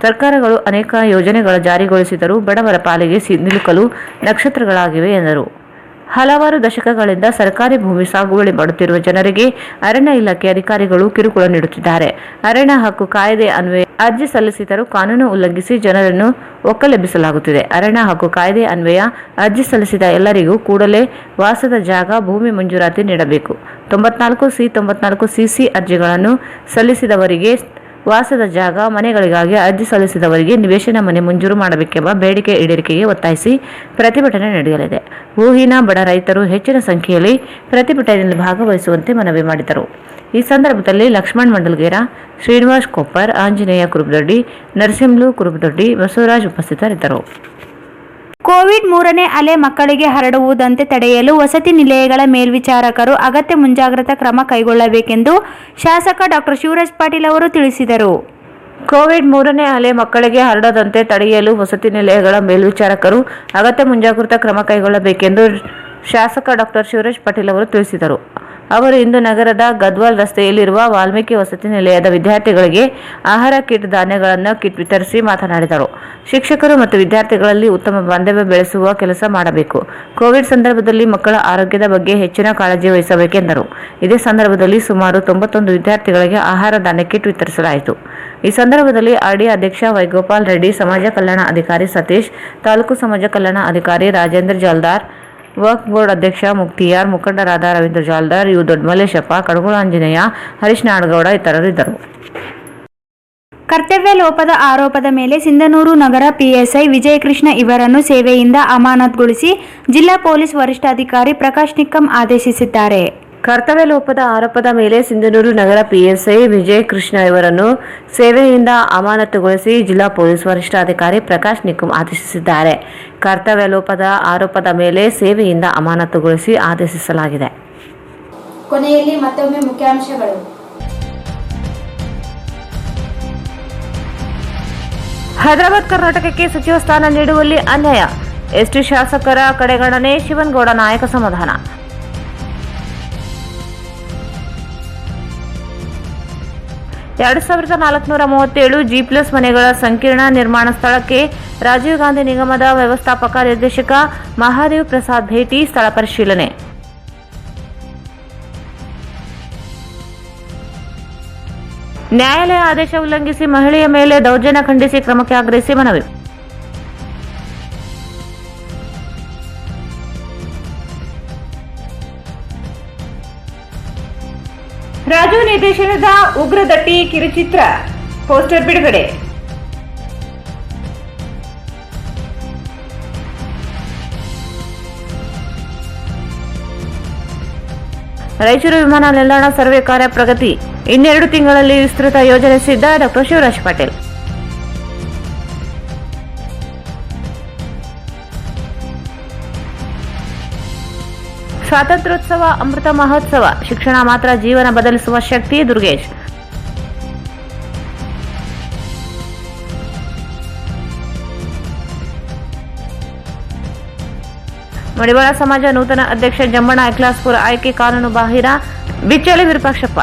ಸರ್ಕಾರಗಳು ಅನೇಕ ಯೋಜನೆಗಳ ಜಾರಿಗೊಳಿಸಿದರೂ ಬಡವರ ಪಾಲಿಗೆ ನಿಲುಕಲು ನಕ್ಷತ್ರಗಳಾಗಿವೆ ಎಂದರು. ಹಲವಾರು ದಶಕಗಳಿಂದ ಸರ್ಕಾರಿ ಭೂಮಿ ಸಾಗುವಳಿ ಮಾಡುತ್ತಿರುವ ಜನರಿಗೆ ಅರಣ್ಯ ಇಲಾಖೆ ಅಧಿಕಾರಿಗಳು ಕಿರುಕುಳ ನೀಡುತ್ತಿದ್ದಾರೆ. ಅರಣ್ಯ ಹಕ್ಕು ಕಾಯ್ದೆ ಅನ್ವಯ ಅರ್ಜಿ ಸಲ್ಲಿಸಿದರೂ ಕಾನೂನು ಉಲ್ಲಂಘಿಸಿ ಜನರನ್ನು ಒಕ್ಕಲೆಬ್ಬಿಸಲಾಗುತ್ತಿದೆ. ಅರಣ್ಯ ಹಕ್ಕು ಕಾಯ್ದೆ ಅನ್ವಯ ಅರ್ಜಿ ಸಲ್ಲಿಸಿದ ಎಲ್ಲರಿಗೂ ಕೂಡಲೇ ವಾಸದ ಜಾಗ, ಭೂಮಿ ಮಂಜೂರಾತಿ ನೀಡಬೇಕು. 94C, 94CC ಅರ್ಜಿಗಳನ್ನು ಸಲ್ಲಿಸಿದವರಿಗೆ ವಾಸದ ಜಾಗ, ಮನೆಗಳಿಗಾಗಿ ಅರ್ಜಿ ಸಲ್ಲಿಸಿದವರಿಗೆ ನಿವೇಶನ ಮನೆ ಮಂಜೂರು ಮಾಡಬೇಕೆಂಬ ಬೇಡಿಕೆ ಈಡೇರಿಕೆಗೆ ಒತ್ತಾಯಿಸಿ ಪ್ರತಿಭಟನೆ ನಡೆಯಲಿದೆ. ಭೂಹೀನ ಬಡ ರೈತರು ಹೆಚ್ಚಿನ ಸಂಖ್ಯೆಯಲ್ಲಿ ಪ್ರತಿಭಟನೆಯಲ್ಲಿ ಭಾಗವಹಿಸುವಂತೆ ಮನವಿ ಮಾಡಿದರು. ಈ ಸಂದರ್ಭದಲ್ಲಿ ಲಕ್ಷ್ಮಣ್ ಮಂಡಲ್ಗೇರ, ಶ್ರೀನಿವಾಸ್ ಕೊಪ್ಪರ್, ಆಂಜನೇಯ ಕುರುಬದೊಡ್ಡಿ, ನರಸಿಂಹಲು ಕುರುಬದೊಡ್ಡಿ, ಬಸವರಾಜ್ ಉಪಸ್ಥಿತರಿದ್ದರು. ಕೋವಿಡ್ 3ನೇ ಅಲೆ ಮಕ್ಕಳಿಗೆ ಹರಡುವುದಂತೆ ತಡೆಯಲು ವಸತಿ ನಿಲಯಗಳ ಮೇಲ್ವಿಚಾರಕರು ಅಗತ್ಯ ಮುಂಜಾಗ್ರತಾ ಕ್ರಮ ಕೈಗೊಳ್ಳಬೇಕೆಂದು ಶಾಸಕ ಡಾಕ್ಟರ್ ಶಿವರಾಜ್ ಪಾಟೀಲ್ ಅವರು ತಿಳಿಸಿದರು. ಕೋವಿಡ್ 3ನೇ ಅಲೆ ಮಕ್ಕಳಿಗೆ ಹರಡದಂತೆ ತಡೆಯಲು ವಸತಿ ನಿಲಯಗಳ ಮೇಲ್ವಿಚಾರಕರು ಅಗತ್ಯ ಮುಂಜಾಗ್ರತಾ ಕ್ರಮ ಕೈಗೊಳ್ಳಬೇಕೆಂದು ಶಾಸಕ ಡಾಕ್ಟರ್ ಶಿವರಾಜ್ ಪಾಟೀಲ್ ಅವರು ತಿಳಿಸಿದರು. ಅವರು ಇಂದು ನಗರದ ಗದ್ವಾಲ್ ರಸ್ತೆಯಲ್ಲಿರುವ ವಾಲ್ಮೀಕಿ ವಸತಿ ನಿಲಯದ ವಿದ್ಯಾರ್ಥಿಗಳಿಗೆ ಆಹಾರ ಕಿಟ್, ಧಾನ್ಯಗಳನ್ನು ಕಿಟ್ ವಿತರಿಸಿ ಮಾತನಾಡಿದರು. ಶಿಕ್ಷಕರು ಮತ್ತು ವಿದ್ಯಾರ್ಥಿಗಳಲ್ಲಿ ಉತ್ತಮ ಬಾಂಧವ್ಯ ಬೆಳೆಸುವ ಕೆಲಸ ಮಾಡಬೇಕು. ಕೋವಿಡ್ ಸಂದರ್ಭದಲ್ಲಿ ಮಕ್ಕಳ ಆರೋಗ್ಯದ ಬಗ್ಗೆ ಹೆಚ್ಚಿನ ಕಾಳಜಿ ವಹಿಸಬೇಕೆಂದರು. ಇದೇ ಸಂದರ್ಭದಲ್ಲಿ ಸುಮಾರು 91 ವಿದ್ಯಾರ್ಥಿಗಳಿಗೆ ಆಹಾರ ಧಾನ್ಯ ಕಿಟ್ ವಿತರಿಸಲಾಯಿತು. ಈ ಸಂದರ್ಭದಲ್ಲಿ ಆರ್ಡಿ ಅಧ್ಯಕ್ಷ ವೈಗೋಪಾಲ್ ರೆಡ್ಡಿ, ಸಮಾಜ ಕಲ್ಯಾಣ ಅಧಿಕಾರಿ ಸತೀಶ್, ತಾಲೂಕು ಸಮಾಜ ಕಲ್ಯಾಣ ಅಧಿಕಾರಿ ರಾಜೇಂದ್ರ ಜಾಲ್ದಾರ್, ವಕ್ಫ್ ಬೋರ್ಡ್ ಅಧ್ಯಕ್ಷ ಮುಕ್ತಿಯಾರ್, ಮುಖಂಡರಾದ ರವೀಂದ್ರ ಜಾಲ್ದಾರ್, ಯು ದೊಡ್ಡಮಲ್ಲೇಶಪ್ಪ, ಕಡಗೋಳ ಆಂಜನೇಯ, ಹರೀಶ್ ನಾಡಗೌಡ ಇತರರು ಇದ್ದರು. ಕರ್ತವ್ಯ ಲೋಪದ ಆರೋಪದ ಮೇಲೆ ಸಿಂಧನೂರು ನಗರ ಪಿಎಸ್ಐ ವಿಜಯಕೃಷ್ಣ ಇವರನ್ನು ಸೇವೆಯಿಂದ ಅಮಾನತುಗೊಳಿಸಿ ಜಿಲ್ಲಾ ಪೊಲೀಸ್ ವರಿಷ್ಠಾಧಿಕಾರಿ ಪ್ರಕಾಶ್ ನಿಕ್ಕಂ ಆದೇಶಿಸಿದ್ದಾರೆ. ಕರ್ತವ್ಯ ಲೋಪದ ಆರೋಪದ ಮೇಲೆ ಸಿಂಧನೂರು ನಗರ ಪಿಎಸ್ಐ ವಿಜಯ್ ಕೃಷ್ಣ ಇವರನ್ನು ಸೇವೆಯಿಂದ ಅಮಾನತುಗೊಳಿಸಿ ಜಿಲ್ಲಾ ಪೊಲೀಸ್ ವರಿಷ್ಠಾಧಿಕಾರಿ ಪ್ರಕಾಶ್ ನಿಕ್ಕಂ ಆದೇಶಿಸಿದ್ದಾರೆ. ಕರ್ತವ್ಯ ಲೋಪದ ಆರೋಪದ ಮೇಲೆ ಸೇವೆಯಿಂದ ಅಮಾನತುಗೊಳಿಸಿ ಆದೇಶಿಸಲಾಗಿದೆ. ಕೊನೆಯಲ್ಲಿ ಮತ್ತೊಮ್ಮೆ ಮುಖ್ಯಾಂಶಗಳು. ಹೈದರಾಬಾದ್ ಕರ್ನಾಟಕಕ್ಕೆ ಸಚಿವ ಸ್ಥಾನ ನೀಡುವಲ್ಲಿ ಅನ್ಯಾಯ, ಎಸ್ಟಿ ಶಾಸಕರ ಕಡೆಗಣನೆ, ಶಿವನಗೌಡ ನಾಯಕ ಸಮಾಧಾನ. ಎರಡು 2437 G+ ಮನೆಗಳ ಸಂಕೀರ್ಣ ನಿರ್ಮಾಣ ಸ್ಥಳಕ್ಕೆ ರಾಜೀವ್ ಗಾಂಧಿ ನಿಗಮದ ವ್ಯವಸ್ಥಾಪಕ ನಿರ್ದೇಶಕ ಮಹಾದೇವ್ ಪ್ರಸಾದ್ ಭೇಟಿ, ಸ್ಥಳ ಪರಿಶೀಲನೆ. ನ್ಯಾಯಾಲಯ ಆದೇಶ ಉಲ್ಲಂಘಿಸಿ ಮಹಿಳೆಯ ಮೇಲೆ ದೌರ್ಜನ್ಯ ಖಂಡಿಸಿ ಕ್ರಮಕ್ಕೆ ಆಗ್ರಹಿಸಿ ಮನವಿ. ರಾಜು ನಿರ್ದೇಶನದ ಉಗ್ರದಟ್ಟಿ ಕಿರುಚಿತ್ರ ಪೋಸ್ಟರ್ ಬಿಡುಗಡೆ. ರಾಯಚೂರು ವಿಮಾನ ನಿಲ್ದಾಣ ಸರ್ವೆ ಕಾರ್ಯ ಪ್ರಗತಿ, ಇನ್ನೆರಡು ತಿಂಗಳಲ್ಲಿ ವಿಸ್ತೃತ ಯೋಜನೆ ಸಿದ್ಧ, ಡಾಕ್ಟರ್ ಶಿವರಾಜ್ ಪಾಟೀಲ್. ಸ್ವಾತಂತ್ರ್ಯೋತ್ಸವ, ಅಮೃತ ಮಹೋತ್ಸವ, ಶಿಕ್ಷಣ ಮಾತ್ರ ಜೀವನ ಬದಲಿಸುವ ಶಕ್ತಿ, ದುರ್ಗೇಶ್. ಮಡಿವಾಳ ಸಮಾಜ ನೂತನ ಅಧ್ಯಕ್ಷ ಜಮ್ಮಣ್ಣ ಐಕ್ಲಾಸ್ಪುರ ಆಯ್ಕೆ ಕಾನೂನು ಬಾಹಿರ, ಬಿಚ್ಚಲಿ ವಿರೂಪಾಕ್ಷಪ್ಪ.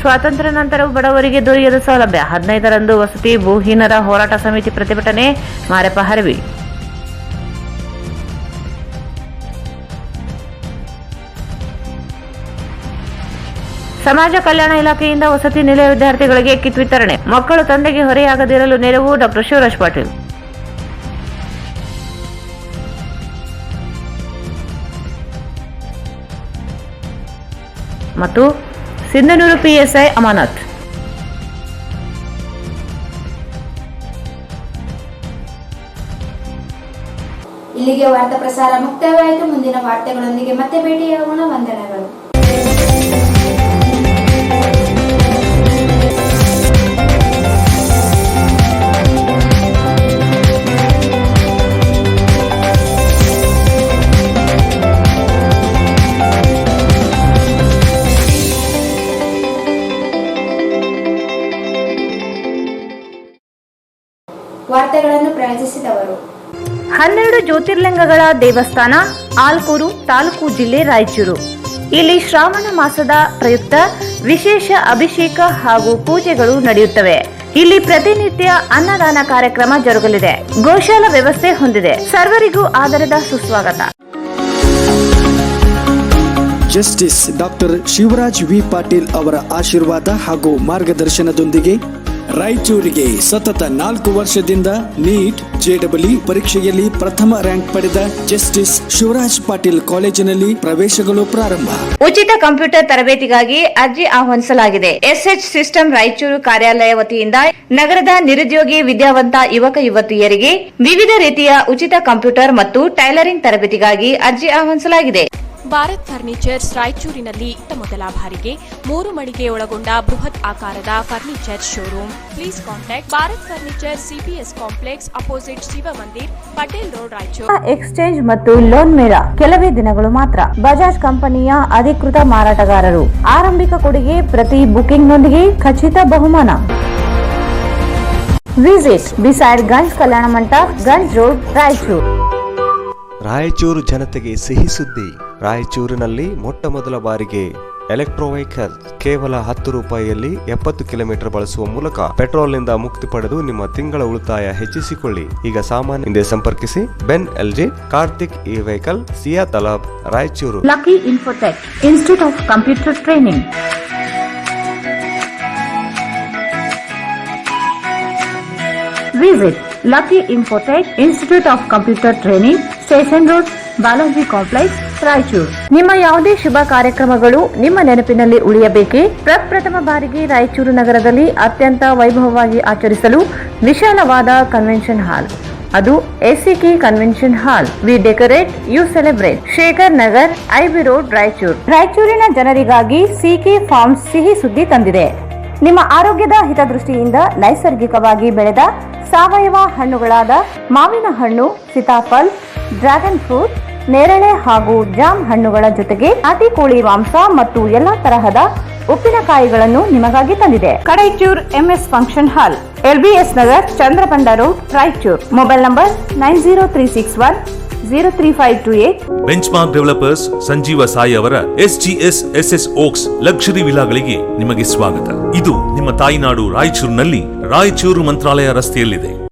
ಸ್ವಾತಂತ್ರ್ಯ ನಂತರವೂ ಬಡವರಿಗೆ ದೊರೆಯದ ಸೌಲಭ್ಯ, 15ರಂದು ವಸತಿ ಭೂಹೀನರ ಹೋರಾಟ ಸಮಿತಿ ಪ್ರತಿಭಟನೆ, ಮಾರೆಪ್ಪ ಹರವಿ. ಸಮಾಜ ಕಲ್ಯಾಣ ಇಲಾಖೆಯಿಂದ ವಸತಿ ನಿಲಯ ವಿದ್ಯಾರ್ಥಿಗಳಿಗೆ ಕಿಟ್ ವಿತರಣೆ, ಮಕ್ಕಳು ತಂದೆಗೆ ಹೊರೆಯಾಗದಿರಲು ನೆರವು, ಡಾಕ್ಟರ್ ಶಿವರಾಜ್ ಪಾಟೀಲ್. ಮತ್ತು ಸಿಂಧನೂರು ಪಿಎಸ್ಐ ಅಮಾನತ್. ಇಲ್ಲಿಗೆ ವಾರ್ತಾ ಪ್ರಸಾರ ಮುಕ್ತಾಯವಾಯಿತು. ಮುಂದಿನ ವಾರ್ತೆಗಳೊಂದಿಗೆ ಮತ್ತೆ ಭೇಟಿಯಾಗೋಣ. ವಂದನೆಗಳು. ವಾರ್ತೆಗಳನ್ನು ಪ್ರಾಯೋಜಿಸಿದವರು 12 ಜ್ಯೋತಿರ್ಲಿಂಗಗಳ ದೇವಸ್ಥಾನ ಆಲ್ಕೂರು ತಾಲೂಕು ಜಿಲ್ಲೆ ರಾಯಚೂರು. ಇಲ್ಲಿ ಶ್ರಾವಣ ಮಾಸದ ಪ್ರಯುಕ್ತ ವಿಶೇಷ ಅಭಿಷೇಕ ಹಾಗೂ ಪೂಜೆಗಳು ನಡೆಯುತ್ತವೆ. ಇಲ್ಲಿ ಪ್ರತಿನಿತ್ಯ ಅನ್ನದಾನ ಕಾರ್ಯಕ್ರಮ ಜರುಗಲಿದೆ. ಗೋಶಾಲ ವ್ಯವಸ್ಥೆ ಹೊಂದಿದೆ. ಸರ್ವರಿಗೂ ಆದರದ ಸುಸ್ವಾಗತ. Justice doctor Shivraj V Patil ಅವರ ಆಶೀರ್ವಾದ ಹಾಗೂ ಮಾರ್ಗದರ್ಶನದೊಂದಿಗೆ ರಾಯಚೂರಿಗೆ ಸತತ 4 ವರ್ಷದಿಂದ ನೀಟ್ ಜೆಡಬ್ಲ್ಯೂ ಪರೀಕ್ಷೆಯಲ್ಲಿ ಪ್ರಥಮ ರ್ಯಾಂಕ್ ಪಡೆದ ಜಸ್ಟಿಸ್ ಶಿವರಾಜ್ ಪಾಟೀಲ್ ಕಾಲೇಜಿನಲ್ಲಿ ಪ್ರವೇಶಗಳು ಪ್ರಾರಂಭ. ಉಚಿತ ಕಂಪ್ಯೂಟರ್ ತರಬೇತಿಗಾಗಿ ಅರ್ಜಿ ಆಹ್ವಾನಿಸಲಾಗಿದೆ. ಎಸ್ಎಚ್ ಸಿಸ್ಟಮ್ ರಾಯಚೂರು ಕಾರ್ಯಾಲಯ ವತಿಯಿಂದ ನಗರದ ನಿರುದ್ಯೋಗಿ ವಿದ್ಯಾವಂತ ಯುವಕ ಯುವತಿಯರಿಗೆ ವಿವಿಧ ರೀತಿಯ ಉಚಿತ ಕಂಪ್ಯೂಟರ್ ಮತ್ತು ಟೈಲರಿಂಗ್ ತರಬೇತಿಗಾಗಿ ಅರ್ಜಿ ಆಹ್ವಾನಿಸಲಾಗಿದೆ. ಭಾರತ್ ಫರ್ನಿಚರ್ಸ್ ರಾಯಚೂರಿನಲ್ಲಿ ಮೊದಲ ಬಾರಿಗೆ 3 ಮಳಿಗೆ ಒಳಗೊಂಡ ಬೃಹತ್ ಆಕಾರದ furniture showroom. Please contact Bharat furniture CPS complex opposite Shiva Mandir, Patel road, Raichur. Exchange ಮತ್ತು ಲೋನ್ ಮೇಳ ಕೆಲವೇ ದಿನಗಳು ಮಾತ್ರ. ಬಜಾಜ್ ಕಂಪನಿಯ ಅಧಿಕೃತ ಮಾರಾಟಗಾರರು. ಆರಂಭಿಕ ಕೊಡುಗೆ ಪ್ರತಿ ಬುಕಿಂಗ್ನೊಂದಿಗೆ ಖಚಿತ ಬಹುಮಾನ. Visit beside Ganj Kalyana Mantapa, Ganj road, Raichur. Raichur ಜನತೆಗೆ ಸಿಹಿ ಸುದ್ದಿ. ರಾಯಚೂರಿನಲ್ಲಿ ಮೊಟ್ಟ ಮೊದಲ ಬಾರಿಗೆ ಎಲೆಕ್ಟ್ರೋ ವೆಹಿಕಲ್ ಕೇವಲ 10 ರೂಪಾಯಿಯಲ್ಲಿ 70 ಕಿಲೋಮೀಟರ್ ಬಳಸುವ ಮೂಲಕ ಪೆಟ್ರೋಲ್ನಿಂದ ಮುಕ್ತಿ ಪಡೆದು ನಿಮ್ಮ ತಿಂಗಳ ಉಳಿತಾಯ ಹೆಚ್ಚಿಸಿಕೊಳ್ಳಿ. ಈಗ ಸಾಮಾನ್ಯ ಹಿಂದೆ ಸಂಪರ್ಕಿಸಿ. Ben LG, Karthik E vehicle, Siya Talab, Raichur. Lucky Infotech Institute of Computer Training. Visit Lucky Infotech Institute of Computer Training, station road, Balaji complex, Raichur. ನಿಮ್ಮ ಯಾವುದೇ ಶುಭ ಕಾರ್ಯಕ್ರಮಗಳು ನಿಮ್ಮ ನೆನಪಿನಲ್ಲಿ ಉಳಿಯಬೇಕೇ? ಪ್ರಪ್ರಥಮ ಬಾರಿಗೆ ರಾಯಚೂರು ನಗರದಲ್ಲಿ ಅತ್ಯಂತ ವೈಭವವಾಗಿ ಆಚರಿಸಲು ವಿಶಾಲವಾದ ಕನ್ವೆನ್ಷನ್ ಹಾಲ್, ಅದು SCK convention hall. We decorate, you celebrate. Shekhar Nagar, IB road, Raichur. ರಾಯಚೂರಿನ ಜನರಿಗಾಗಿ ಸಿಕೆ ಫಾರ್ಮ್ಸ್ ಸಿಹಿ ಸುದ್ದಿ ತಂದಿದೆ. ನಿಮ್ಮ ಆರೋಗ್ಯದ ಹಿತದೃಷ್ಟಿಯಿಂದ ನೈಸರ್ಗಿಕವಾಗಿ ಬೆಳೆದ ಸಾವಯವ ಹಣ್ಣುಗಳಾದ ಮಾವಿನ ಹಣ್ಣು, ಸೀತಾಫಲ್, ಡ್ರ್ಯಾಗನ್ ಫ್ರೂಟ್, ನೇರಳೆ ಹಾಗೂ ಜಾಮ್ ಹಣ್ಣುಗಳ ಜೊತೆಗೆ ನಾಟಿ ಕೋಳಿ ಮಾಂಸ ಮತ್ತು ಎಲ್ಲಾ ತರಹದ ಉಪ್ಪಿನಕಾಯಿಗಳನ್ನು ನಿಮಗಾಗಿ ತಂದಿದೆ. Kadaichur MS function hall, LBS Nagar, Chandrapanda road, Raichur. Mobile number 9036103528. Benchmark developers Sanjeeva Sai ಅವರ ಎಸ್ಜಿಎಸ್ ಎಸ್ಎಸ್ ಓಕ್ಸ್ ಲಕ್ಸುರಿ ವಿಲಾಗಳಿಗೆ ನಿಮಗೆ ಸ್ವಾಗತ. ಇದು ನಿಮ್ಮ ತಾಯಿನಾಡು ರಾಯಚೂರಿನಲ್ಲಿ ರಾಯಚೂರು ಮಂತ್ರಾಲಯ ರಸ್ತೆಯಲ್ಲಿದೆ.